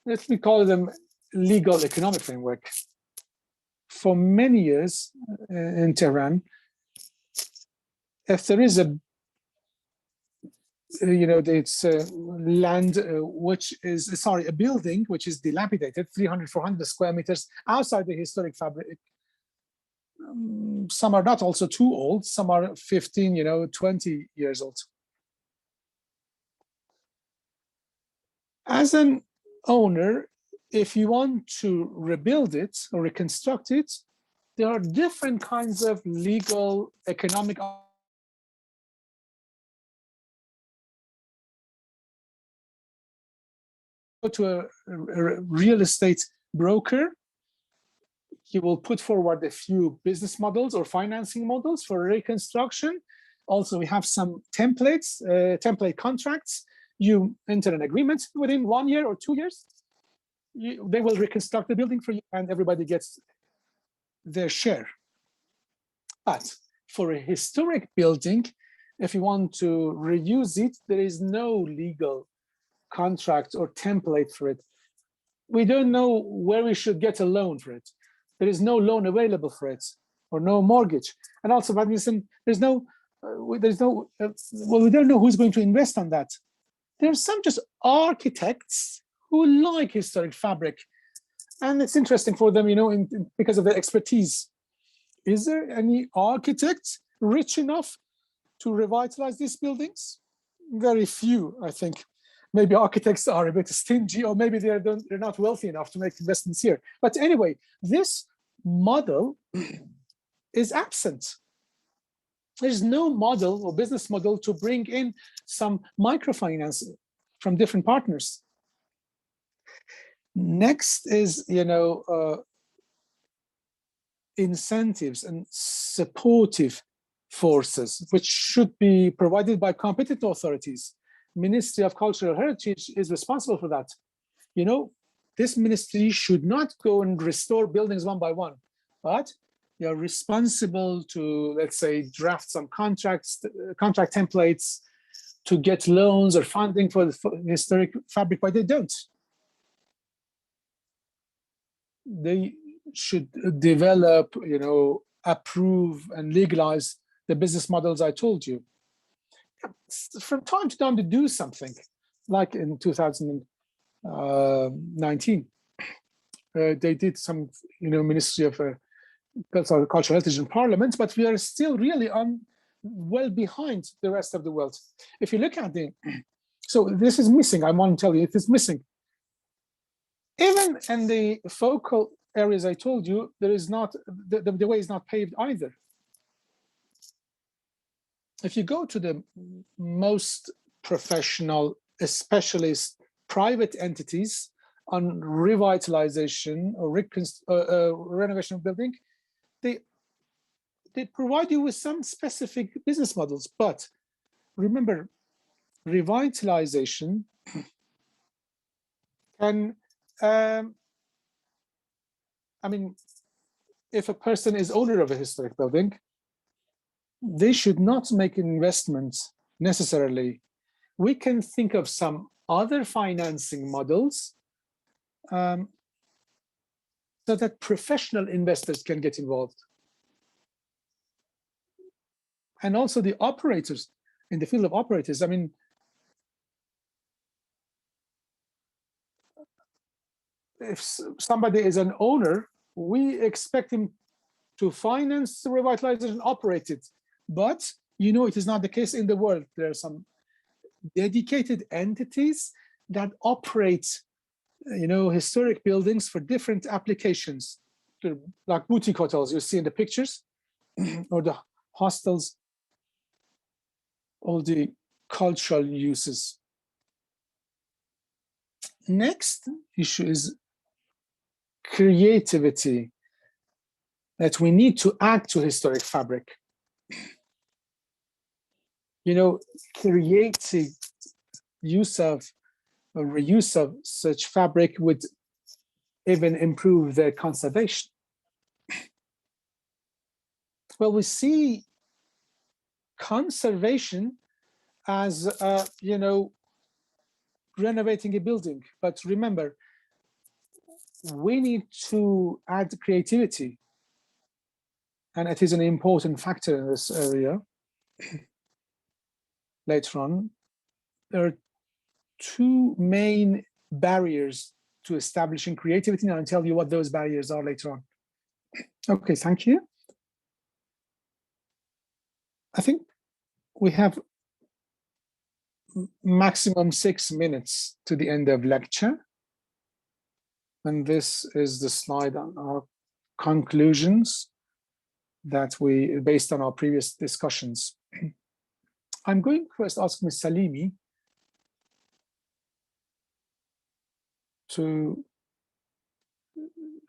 Let me call them legal economic framework. For many years in Tehran, if there is a land a building which is dilapidated, 300, 400 square meters outside the historic fabric. Some are not also too old, some are 15, 20 years old. As an owner, if you want to rebuild it or reconstruct it, there are different kinds of legal, economic to a real estate broker. He will put forward a few business models or financing models for reconstruction. Also, we have some templates, template contracts. You enter an agreement within 1 year or 2 years. They will reconstruct the building for you, and everybody gets their share. But for a historic building, if you want to reuse it, there is no legal contract or template for it. We don't know where we should get a loan for it. There is no loan available for it, or no mortgage. And also, there's no, well, we don't know who's going to invest on that. There's some just architects who like historic fabric, and it's interesting for them, because of their expertise. Is there any architect rich enough to revitalize these buildings? Very few, I think. Maybe architects are a bit stingy, or maybe they're not wealthy enough to make investments here. But anyway, this model is absent. There's no model or business model to bring in some microfinance from different partners. Next is, incentives and supportive forces, which should be provided by competent authorities. Ministry of Cultural Heritage is responsible for that. This ministry should not go and restore buildings one by one, but you're responsible to, let's say, draft some contract templates to get loans or funding for the historic fabric, but they don't. They should develop, approve and legalize the business models I told you. From time to time to do something, like in 2019, they did some, Ministry of Cultural Heritage in Parliament, but we are still really well behind the rest of the world. If you look at so this is missing. I want to tell you, it is missing. Even in the focal areas I told you, there is not the way is not paved either. If you go to the most professional, specialist private entities on revitalization or renovation of building, they provide you with some specific business models. But remember, revitalization can, if a person is owner of a historic building, they should not make investments necessarily. We can think of some other financing models so that professional investors can get involved. And also the operators, in the field of operators, if somebody is an owner, we expect him to finance the revitalization, operate it. But it is not the case in the world. There are some dedicated entities that operate, historic buildings for different applications, like boutique hotels you see in the pictures, or the hostels, all the cultural uses. Next issue is creativity, that we need to add to historic fabric. Creative use of or reuse of such fabric would even improve their conservation. Well, we see conservation as, renovating a building. But remember, we need to add creativity. And it is an important factor in this area. Later on, there are two main barriers to establishing creativity, and I'll tell you what those barriers are later on. Okay, thank you. I think we have maximum 6 minutes to the end of lecture. And this is the slide on our conclusions that we, based on our previous discussions. I'm going to first ask Ms. Salimi to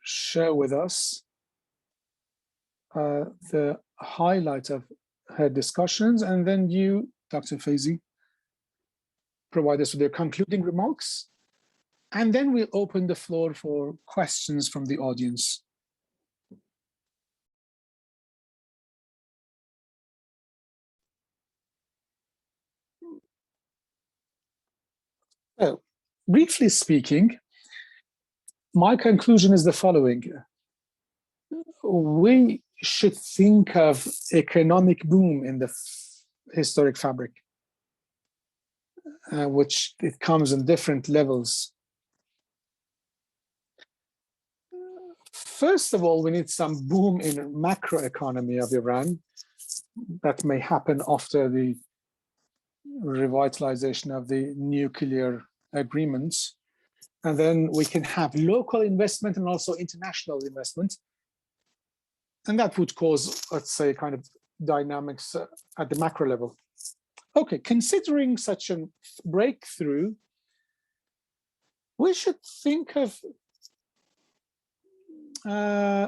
share with us the highlight of her discussions, and then you, Dr. Feizi, provide us with your concluding remarks, and then we'll open the floor for questions from the audience. So, briefly speaking, my conclusion is the following. We should think of economic boom in the historic fabric, which it comes in different levels. First of all, we need some boom in macroeconomy of Iran that may happen after the revitalization of the nuclear agreements. And then we can have local investment and also international investment. And that would cause, let's say, kind of dynamics at the macro level. Okay, considering such a breakthrough, we should think of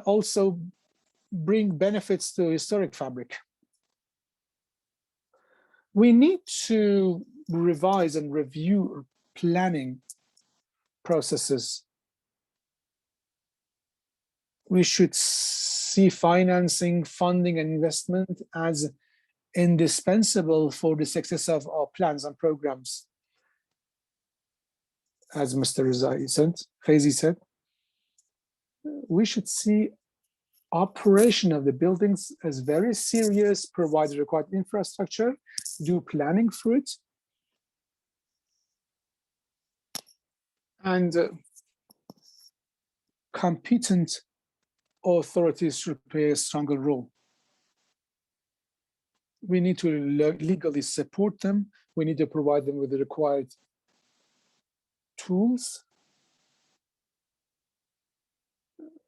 also bring benefits to historic fabric. We need to revise and review planning processes. We should see financing, funding, and investment as indispensable for the success of our plans and programs. As Mr. Reza Feizi said, we should see operation of the buildings as very serious, provide the required infrastructure, do planning for it, and competent authorities should play a stronger role. We need to legally support them. We need to provide them with the required tools.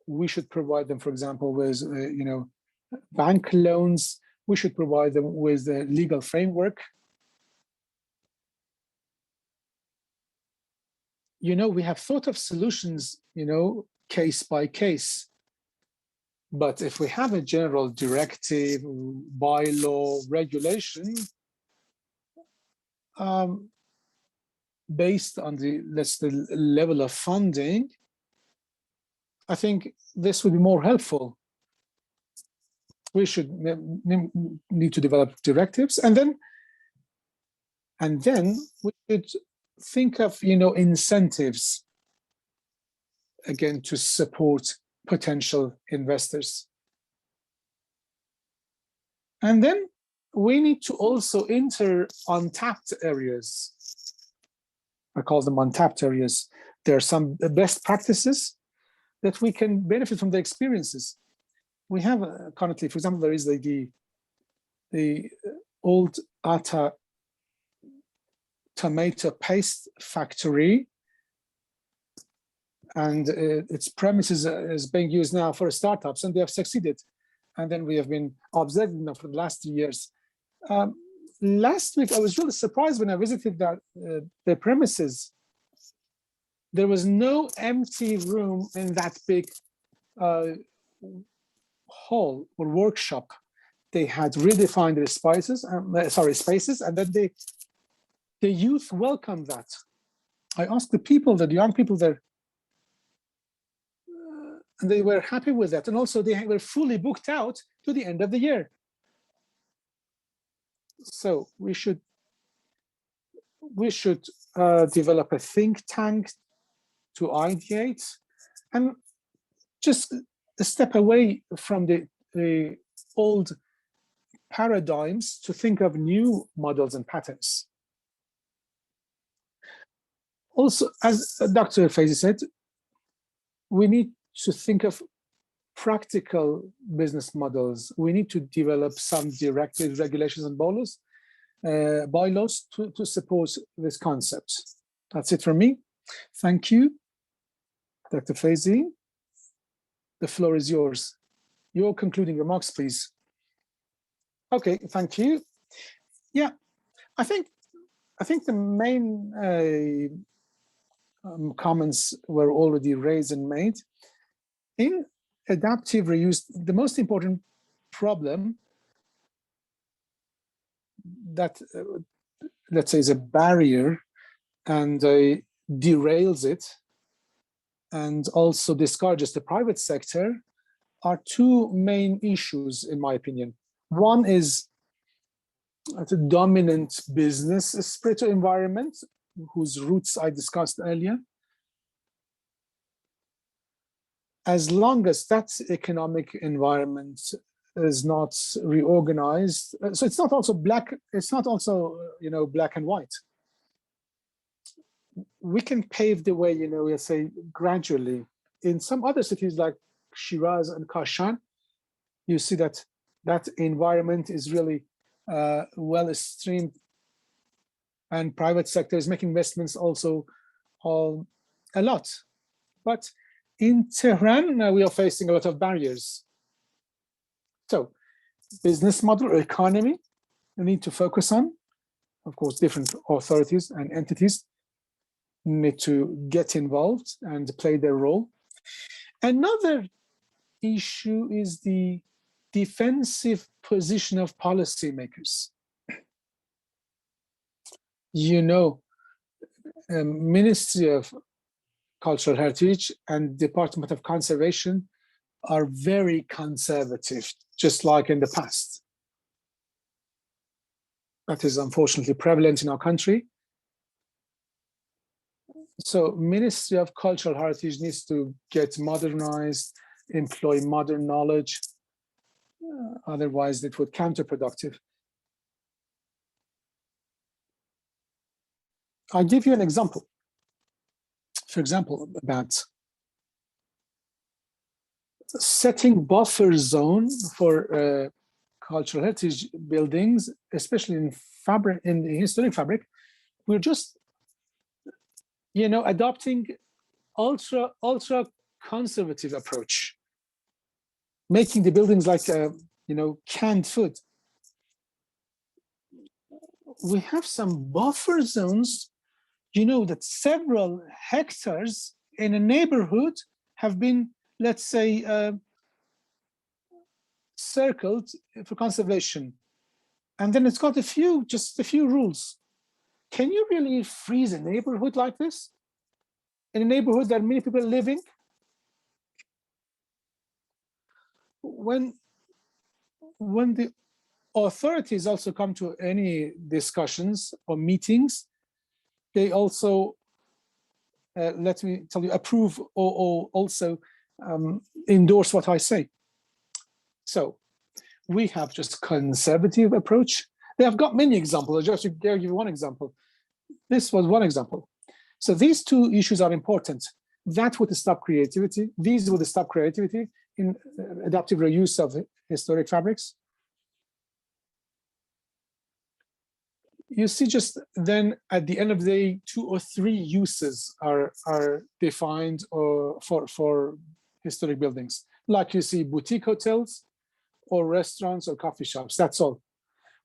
We should provide them, for example, with bank loans. We should provide them with the legal framework. We have thought of solutions, case by case. But if we have a general directive, bylaw, regulation, based on the level of funding, I think this would be more helpful. We should need to develop directives, and then we should think of incentives again to support potential investors. And then we need to also enter untapped areas. I call them untapped areas. There are some best practices that we can benefit from the experiences. We have currently, for example, there is the old Atta tomato paste factory, and its premises is being used now for startups, and they have succeeded. And then we have been observing them for the last 3 years. Last week, I was really surprised when I visited the premises. There was no empty room in that big hall or workshop. They had redefined their spaces, and then the youth welcomed that. I asked the young people there, and they were happy with that. And also they were fully booked out to the end of the year. So we should develop a think tank to ideate and just step away from the old paradigms to think of new models and patterns. Also, as Dr. Feizi said, we need to think of practical business models. We need to develop some directives, regulations, and bylaws bylaws to support this concept. That's it from me. Thank you, Dr. Feizi. The floor is yours. Your concluding remarks, please. Okay, thank you. Yeah, I think the main comments were already raised and made. In adaptive reuse, the most important problem that, let's say, is a barrier and derails it and also discourages the private sector are two main issues, in my opinion. One is the dominant business spirit environment, whose roots I discussed earlier. As long as that economic environment is not reorganized, so it's not also black, it's not also, black and white. We can pave the way, we'll say gradually. In some other cities like Shiraz and Kashan, you see that that environment is really well streamed, and private sector is making investments also a lot. But in Tehran, we are facing a lot of barriers. So business model or economy, we need to focus on. Of course, different authorities and entities need to get involved and play their role. Another issue is the defensive position of policymakers. Ministry of Cultural Heritage and Department of Conservation are very conservative, just like in the past. That is unfortunately prevalent in our country. So Ministry of Cultural Heritage needs to get modernized, employ modern knowledge. Otherwise, it would counterproductive. I'll give you an example. For example, about setting buffer zone for cultural heritage buildings, especially in the historic fabric. We're just, adopting ultra conservative approach, making the buildings like canned food. We have some buffer zones, that several hectares in a neighborhood have been, let's say, circled for conservation. And then it's got just a few rules. Can you really freeze a neighborhood like this? In a neighborhood that many people are living? When the authorities also come to any discussions or meetings, they also, let me tell you, approve or also endorse what I say. So we have just conservative approach. They have got many examples. Just to give you one example. This was one example. So these two issues are important. That would stop creativity. These would stop creativity in adaptive reuse of historic fabrics. You see, just then at the end of the day, 2 or 3 uses are defined for historic buildings. Like you see boutique hotels or restaurants or coffee shops, that's all.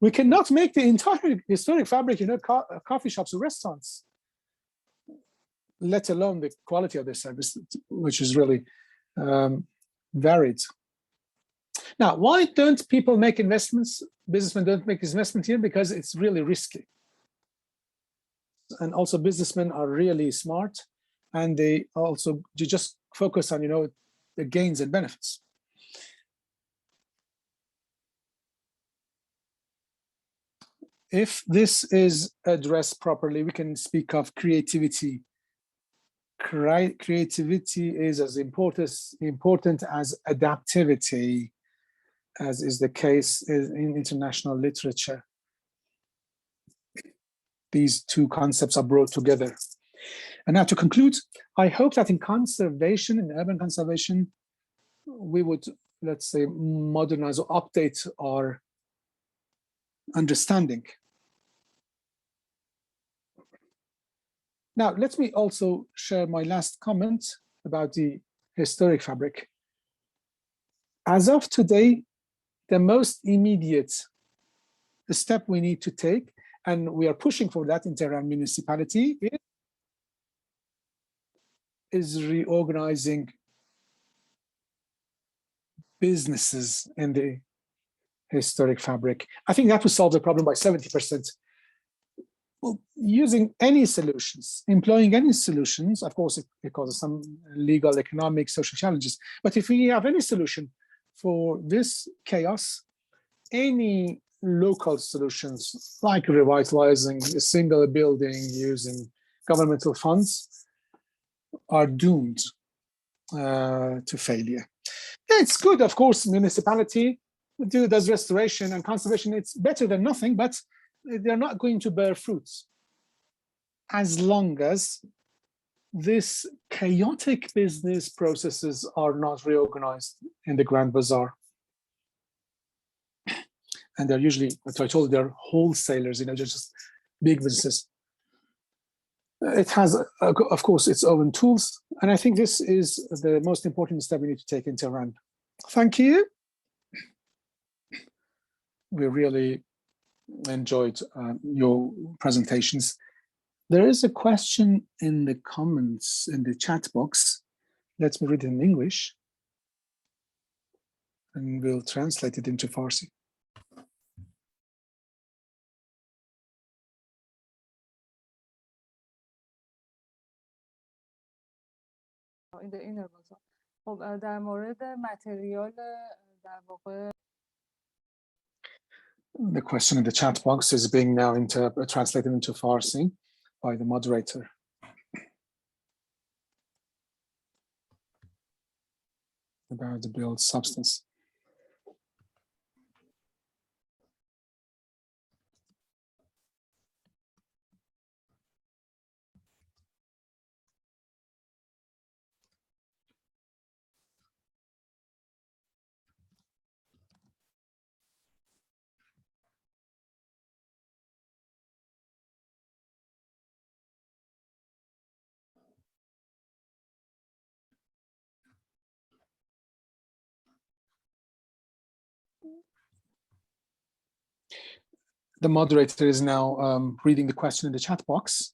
We cannot make the entire historic fabric, coffee shops or restaurants, let alone the quality of the service, which is really varied. Now, why don't people make investments? Businessmen don't make investment here because it's really risky. And also businessmen are really smart, and they also just focus on, the gains and benefits. If this is addressed properly, we can speak of creativity. Creativity is as important as adaptivity, as is the case in international literature. These two concepts are brought together. And now to conclude, I hope that in conservation, in urban conservation, we would, let's say, modernize or update our understanding Now, let me also share my last comment about the historic fabric. As of today, the most immediate step we need to take, and we are pushing for that in Tehran municipality, is reorganizing businesses in the historic fabric. I think that will solve the problem by 70%. Well, using any solutions, employing any solutions, of course, it causes some legal, economic, social challenges. But if we have any solution for this chaos, any local solutions, like revitalizing a single building using governmental funds, are doomed to failure. Yeah, it's good, of course, municipality does restoration and conservation. It's better than nothing, but they're not going to bear fruits as long as this chaotic business processes are not reorganized in the Grand Bazaar. And they're usually, as I told you, they're wholesalers, just big businesses. It has, of course, its own tools. And I think this is the most important step we need to take in Tehran. Thank you. We really enjoyed your presentations. There is a question in the comments in the chat box. Let me read it in English, and we'll translate it into Farsi. In the inner bazaar. خب در مورد متریال در واقع The question in the chat box is being now translated into Farsi by the moderator. About the build substance. The moderator is now reading the question in the chat box.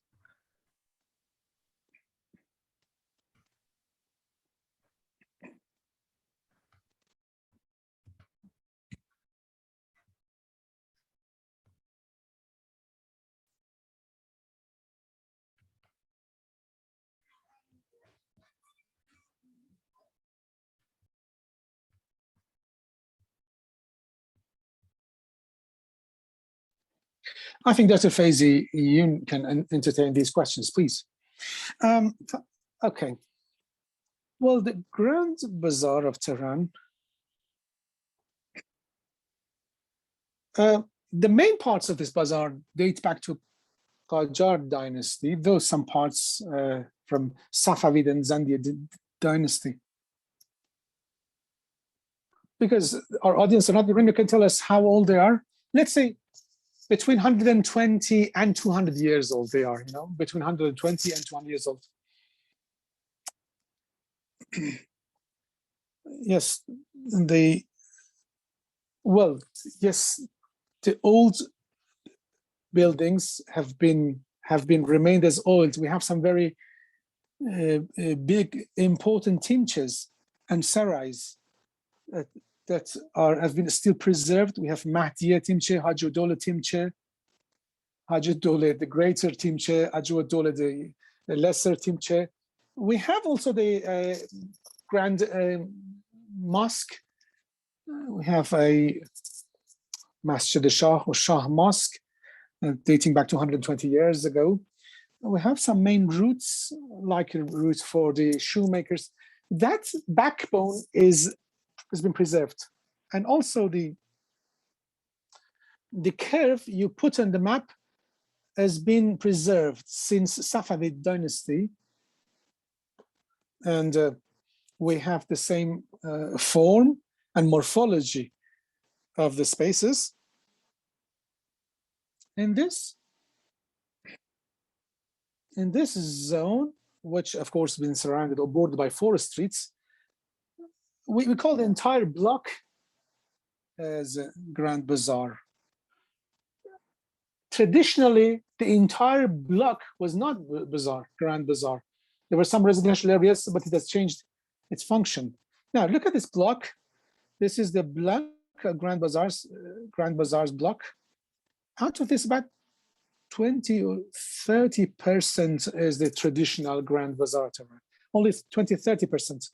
I think Dr. Feizi, you can entertain these questions, please. Okay. Well, the Grand Bazaar of Tehran, the main parts of this bazaar date back to Qajar dynasty, though some parts from Safavid and Zandi dynasty. Because our audience are not going to tell us how old they are. Let's say between 120 and 200 years old they are, between 120 and 200 years old. Yes, yes, the old buildings have remained as old. We have some very big, important timches and sarais that have been still preserved. We have Mahdiya Timche, Hajjudollah Timche, Hajjudollah the greater Timche, Hajjudollah the lesser Timche. We have also the Grand Mosque. We have a Masjid Shah or Shah Mosque dating back to 120 years ago. We have some main routes, like a route for the shoemakers. That backbone has been preserved. And also the curve you put on the map has been preserved since Safavid dynasty. And we have the same form and morphology of the spaces. In in this zone, which of course has been surrounded or bordered by 4 streets, we call the entire block as Grand Bazaar. Traditionally, the entire block was not Grand Bazaar. There were some residential areas, but it has changed its function. Now look at this block. This is the block, Grand Bazaar's block. Out of this, about 20 or 30% is the traditional Grand Bazaar Tehran. Only 20, 30%.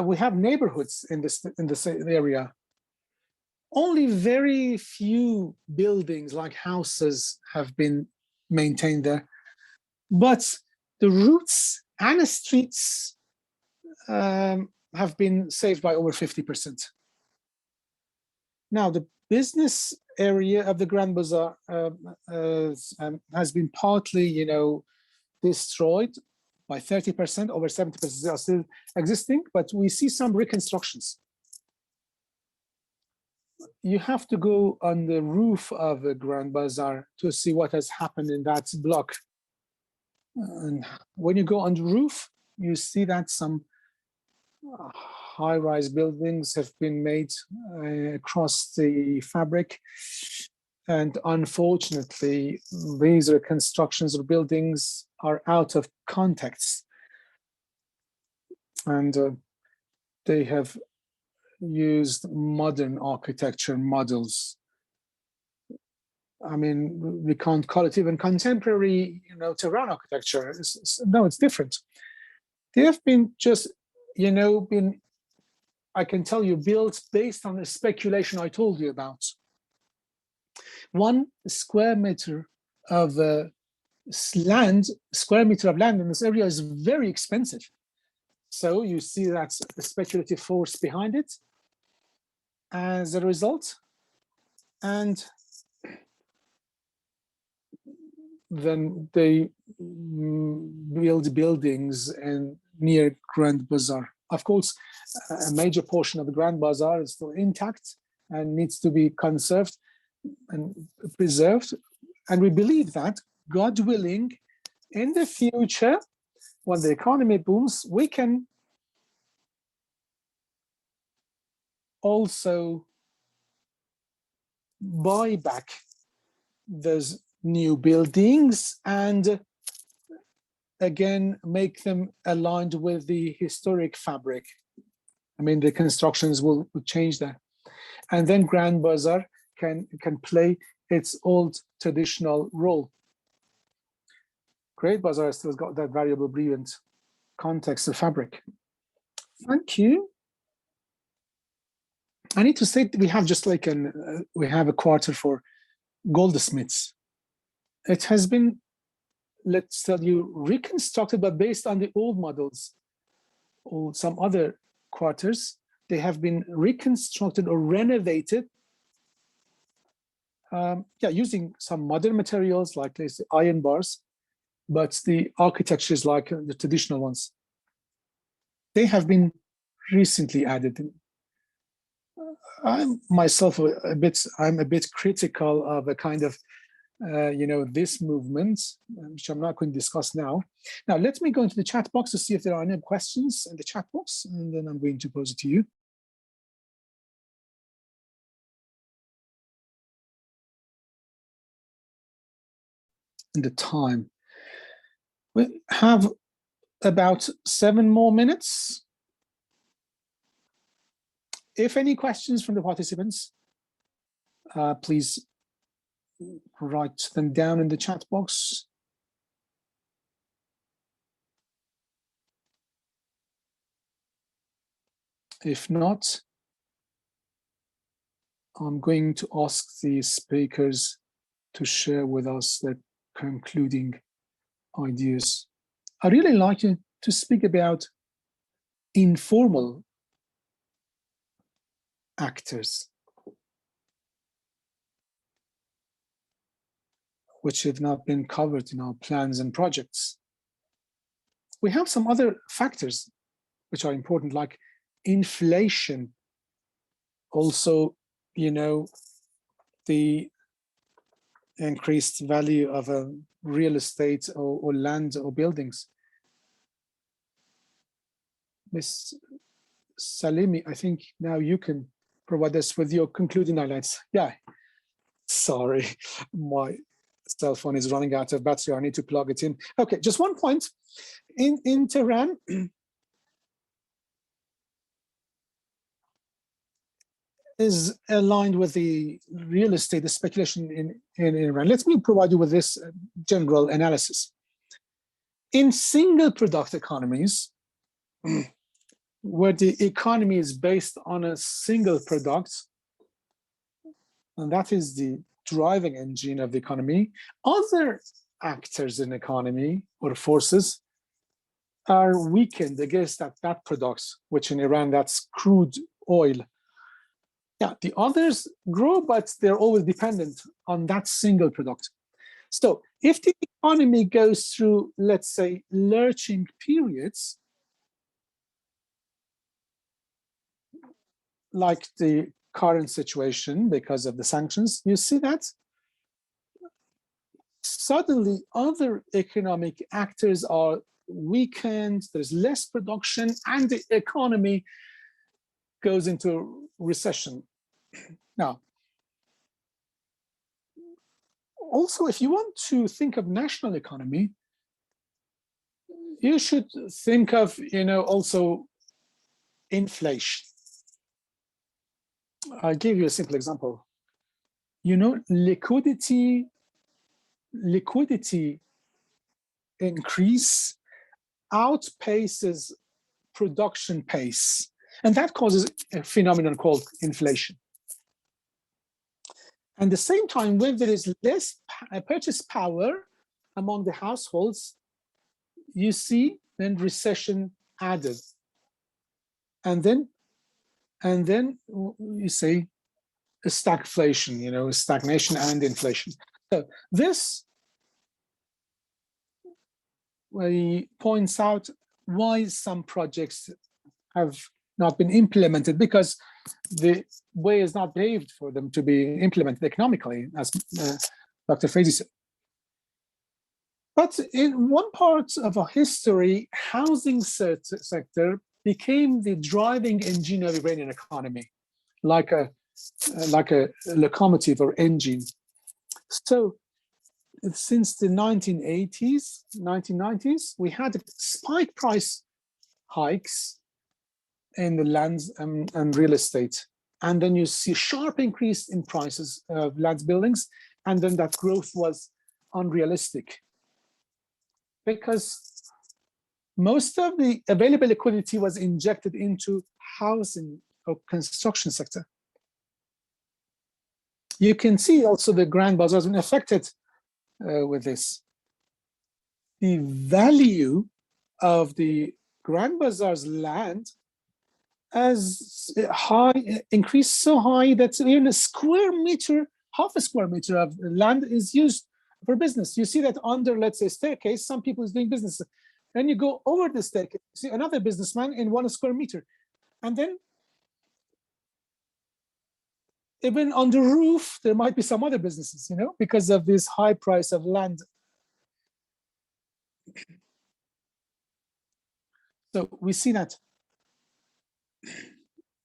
We have neighborhoods in this area. Only very few buildings like houses have been maintained there, but the routes and the streets have been saved by over 50%. Now, the business area of the Grand Bazaar has been partly, destroyed by 30%, over 70% are still existing, but we see some reconstructions. You have to go on the roof of the Grand Bazaar to see what has happened in that block. And when you go on the roof, you see that some high-rise buildings have been made across the fabric. And unfortunately, these reconstructions or buildings are out of context. And they have used modern architecture models. I mean, we can't call it even contemporary, Tehran architecture. No, it's different. They have been just, I can tell you, built based on the speculation I told you about. 1 square meter of land in this area is very expensive. So you see that's a speculative force behind it as a result. And then they build buildings and near Grand Bazaar. Of course, a major portion of the Grand Bazaar is still intact and needs to be conserved and preserved. And we believe that, God willing, in the future, when the economy booms, we can also buy back those new buildings and again make them aligned with the historic fabric. I mean, the constructions will change that, and then Grand Bazaar can play its old traditional role. Great Bazaar still got that variable, brilliant context of fabric. Thank you. I need to say that we have just like we have a quarter for goldsmiths. It has been, let's tell you, reconstructed, but based on the old models or some other quarters. They have been reconstructed or renovated, using some modern materials like this iron bars, but the architecture is like the traditional ones. They have been recently added. I'm myself I'm a bit critical of a kind of this movement, which I'm not going to discuss now. Now, let me go into the chat box to see if there are any questions in the chat box, and then I'm going to pose it to you. And the time. We have about 7 more minutes. If any questions from the participants, please write them down in the chat box. If not, I'm going to ask the speakers to share with us their concluding ideas. I'd really like you to speak about informal actors, which have not been covered in our plans and projects. We have some other factors which are important, like inflation. Also, the increased value of a real estate or land or buildings. Ms. Salimi, I think now you can provide us with your concluding highlights. Yeah, sorry, my cell phone is running out of battery. I need to plug it in. Okay, just one point. In Tehran, is aligned with the real estate, the speculation in Iran. Let me provide you with this general analysis. In single product economies, where the economy is based on a single product, and that is the driving engine of the economy, other actors in the economy or forces are weakened against that product, which in Iran, that's crude oil. Yeah, the others grow, but they're always dependent on that single product. So if the economy goes through, let's say, lurching periods, like the current situation because of the sanctions, you see that suddenly other economic actors are weakened, there's less production, and the economy goes into recession. Now, also, if you want to think of national economy, you should think of, also inflation. I'll give you a simple example. Liquidity increase outpaces production pace, and that causes a phenomenon called inflation. At the same time, when there is less purchase power among the households, you see then recession added. And then you say a stagflation, stagnation and inflation. So this points out why some projects have not been implemented, because the way is not paved for them to be implemented economically, as Dr. Feizi said. But in one part of our history, housing sector became the driving engine of Iranian economy, like a locomotive or engine. So since the 1990s, we had spike price hikes in the lands and real estate. And then you see a sharp increase in prices of land buildings. And then that growth was unrealistic, because most of the available liquidity was injected into housing or construction sector. You can see also the Grand Bazaar has been affected with this. The value of the Grand Bazaar's land has increased so high that even half a square meter of land is used for business. You see that under, let's say, staircase, some people is doing business. Then you go over the staircase, you see another businessman in 1 square meter. And then even on the roof, there might be some other businesses, because of this high price of land. So we see that.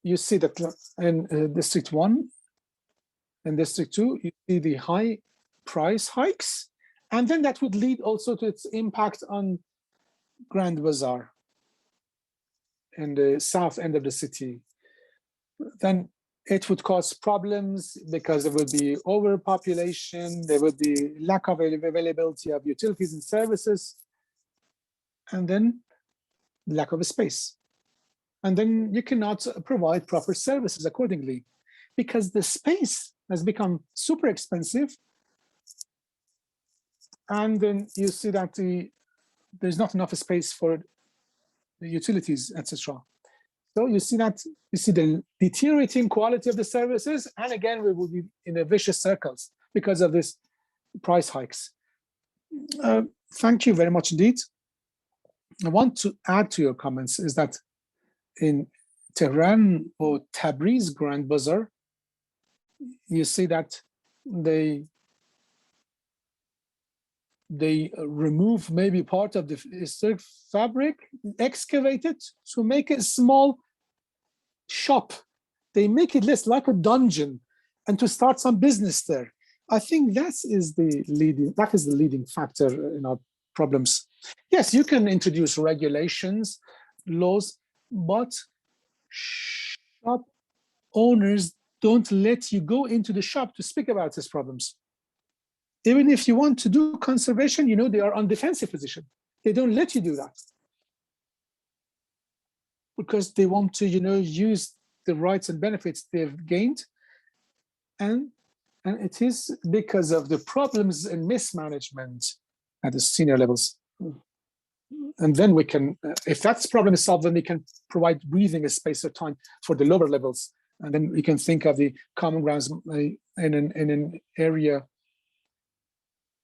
You see that in District 1 and District 2, you see the high price hikes, and then that would lead also to its impact on Grand Bazaar in the south end of the city. Then it would cause problems because there would be overpopulation, there would be lack of availability of utilities and services, and then lack of space. And then you cannot provide proper services accordingly, because the space has become super expensive. And then you see that there's not enough space for the utilities, etc. So you see the deteriorating quality of the services, and again we will be in a vicious circles because of this price hikes. Thank you very much indeed. I want to add to your comments is that in Tehran or Tabriz Grand Bazaar, you see that they they remove maybe part of the historic fabric, excavate it to make a small shop. They make it less like a dungeon and to start some business there. I think that is the leading factor in our problems. Yes, you can introduce regulations, laws, but shop owners don't let you go into the shop to speak about these problems. Even if you want to do conservation, you know, they are on defensive position. They don't let you do that because they want to, you know, use the rights and benefits they've gained. And it is because of the problems and mismanagement at the senior levels. And then we can, if that problem is solved, then we can provide breathing space or time for the lower levels. And then we can think of the common grounds in an area.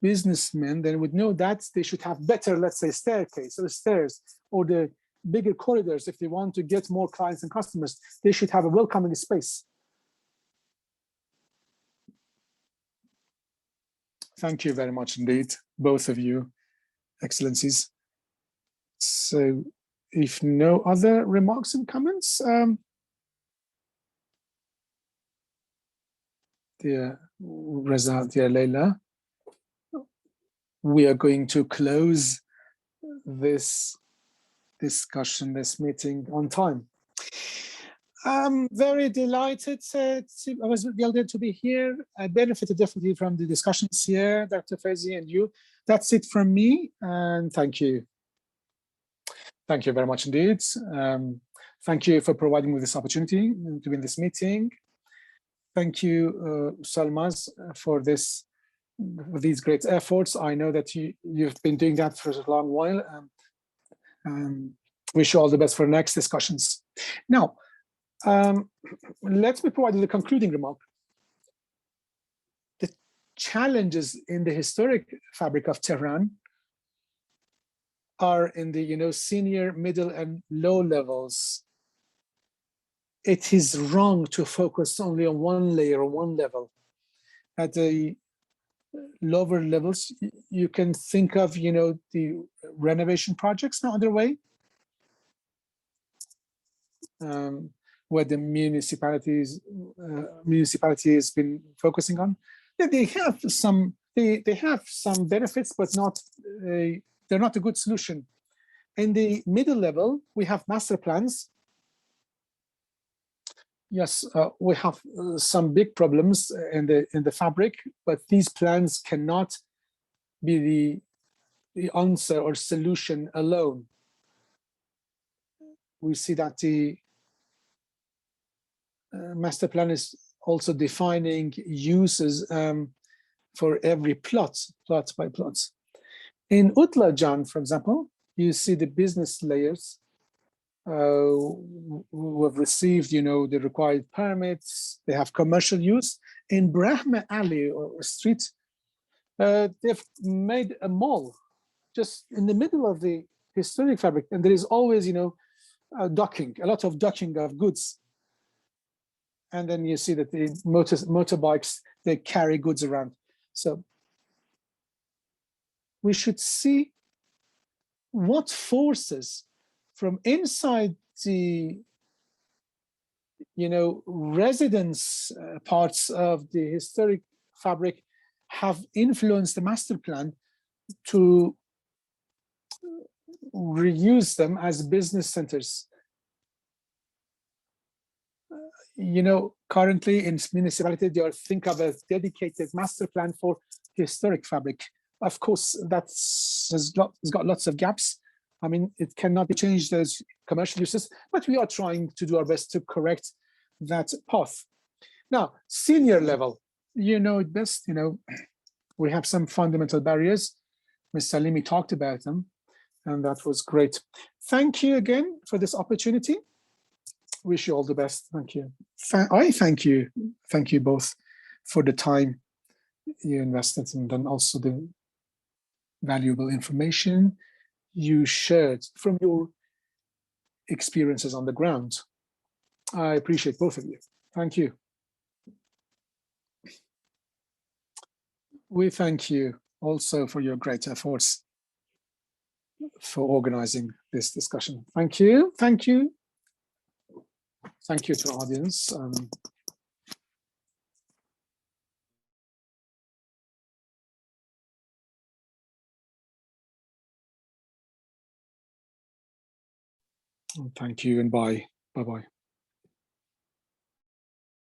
Businessmen then would know that they should have better, let's say, staircase or stairs or the bigger corridors. If they want to get more clients and customers, they should have a welcoming space. Thank you very much indeed, both of you, Excellencies. So if no other remarks and comments, dear Reza, dear Leyla, we are going to close this discussion, this meeting on time. I'm very delighted I was delighted to be here. I benefited definitely from the discussions here, Dr. Feizi and you. That's it from me, and thank you. Thank you very much indeed. Thank you for providing me this opportunity to be in this meeting. Thank you, Solmaz, for these great efforts. I know that you've been doing that for a long while. Wish you all the best for next discussions. Now, let me provide you the concluding remark. The challenges in the historic fabric of Tehran are in the senior, middle, and low levels. It is wrong to focus only on one layer or one level. At the lower levels, you can think of the renovation projects now underway, where the municipality has been focusing on. They have some benefits, but they're not a good solution. In the middle level, we have master plans. Yes, we have some big problems in the fabric, but these plans cannot be the answer or solution alone. We see that the master plan is also defining uses for every plot by plot. In Utlajan, for example, you see the business layers who have received, the required permits. They have commercial use. In Brahma Alley or street, they've made a mall just in the middle of the historic fabric, and there is always, docking, a lot of docking of goods. And then you see that the motorbikes, they carry goods around. So we should see what forces from inside the residence parts of the historic fabric have influenced the master plan to reuse them as business centers. Currently in municipality, they are think of a dedicated master plan for historic fabric. Of course, has got lots of gaps. I mean, it cannot be changed as commercial uses, but we are trying to do our best to correct that path. Now, senior level, it best, we have some fundamental barriers. Ms. Salimi talked about them, and that was great. Thank you again for this opportunity. Wish you all the best. Thank you. I thank you. Thank you both for the time you invested and then also the valuable information you shared from your experiences on the ground. I appreciate both of you. Thank you. We thank you. also for your great efforts for organizing this discussion. Thank you. Thank you. Thank you to the audience. Thank you and bye. Bye-bye.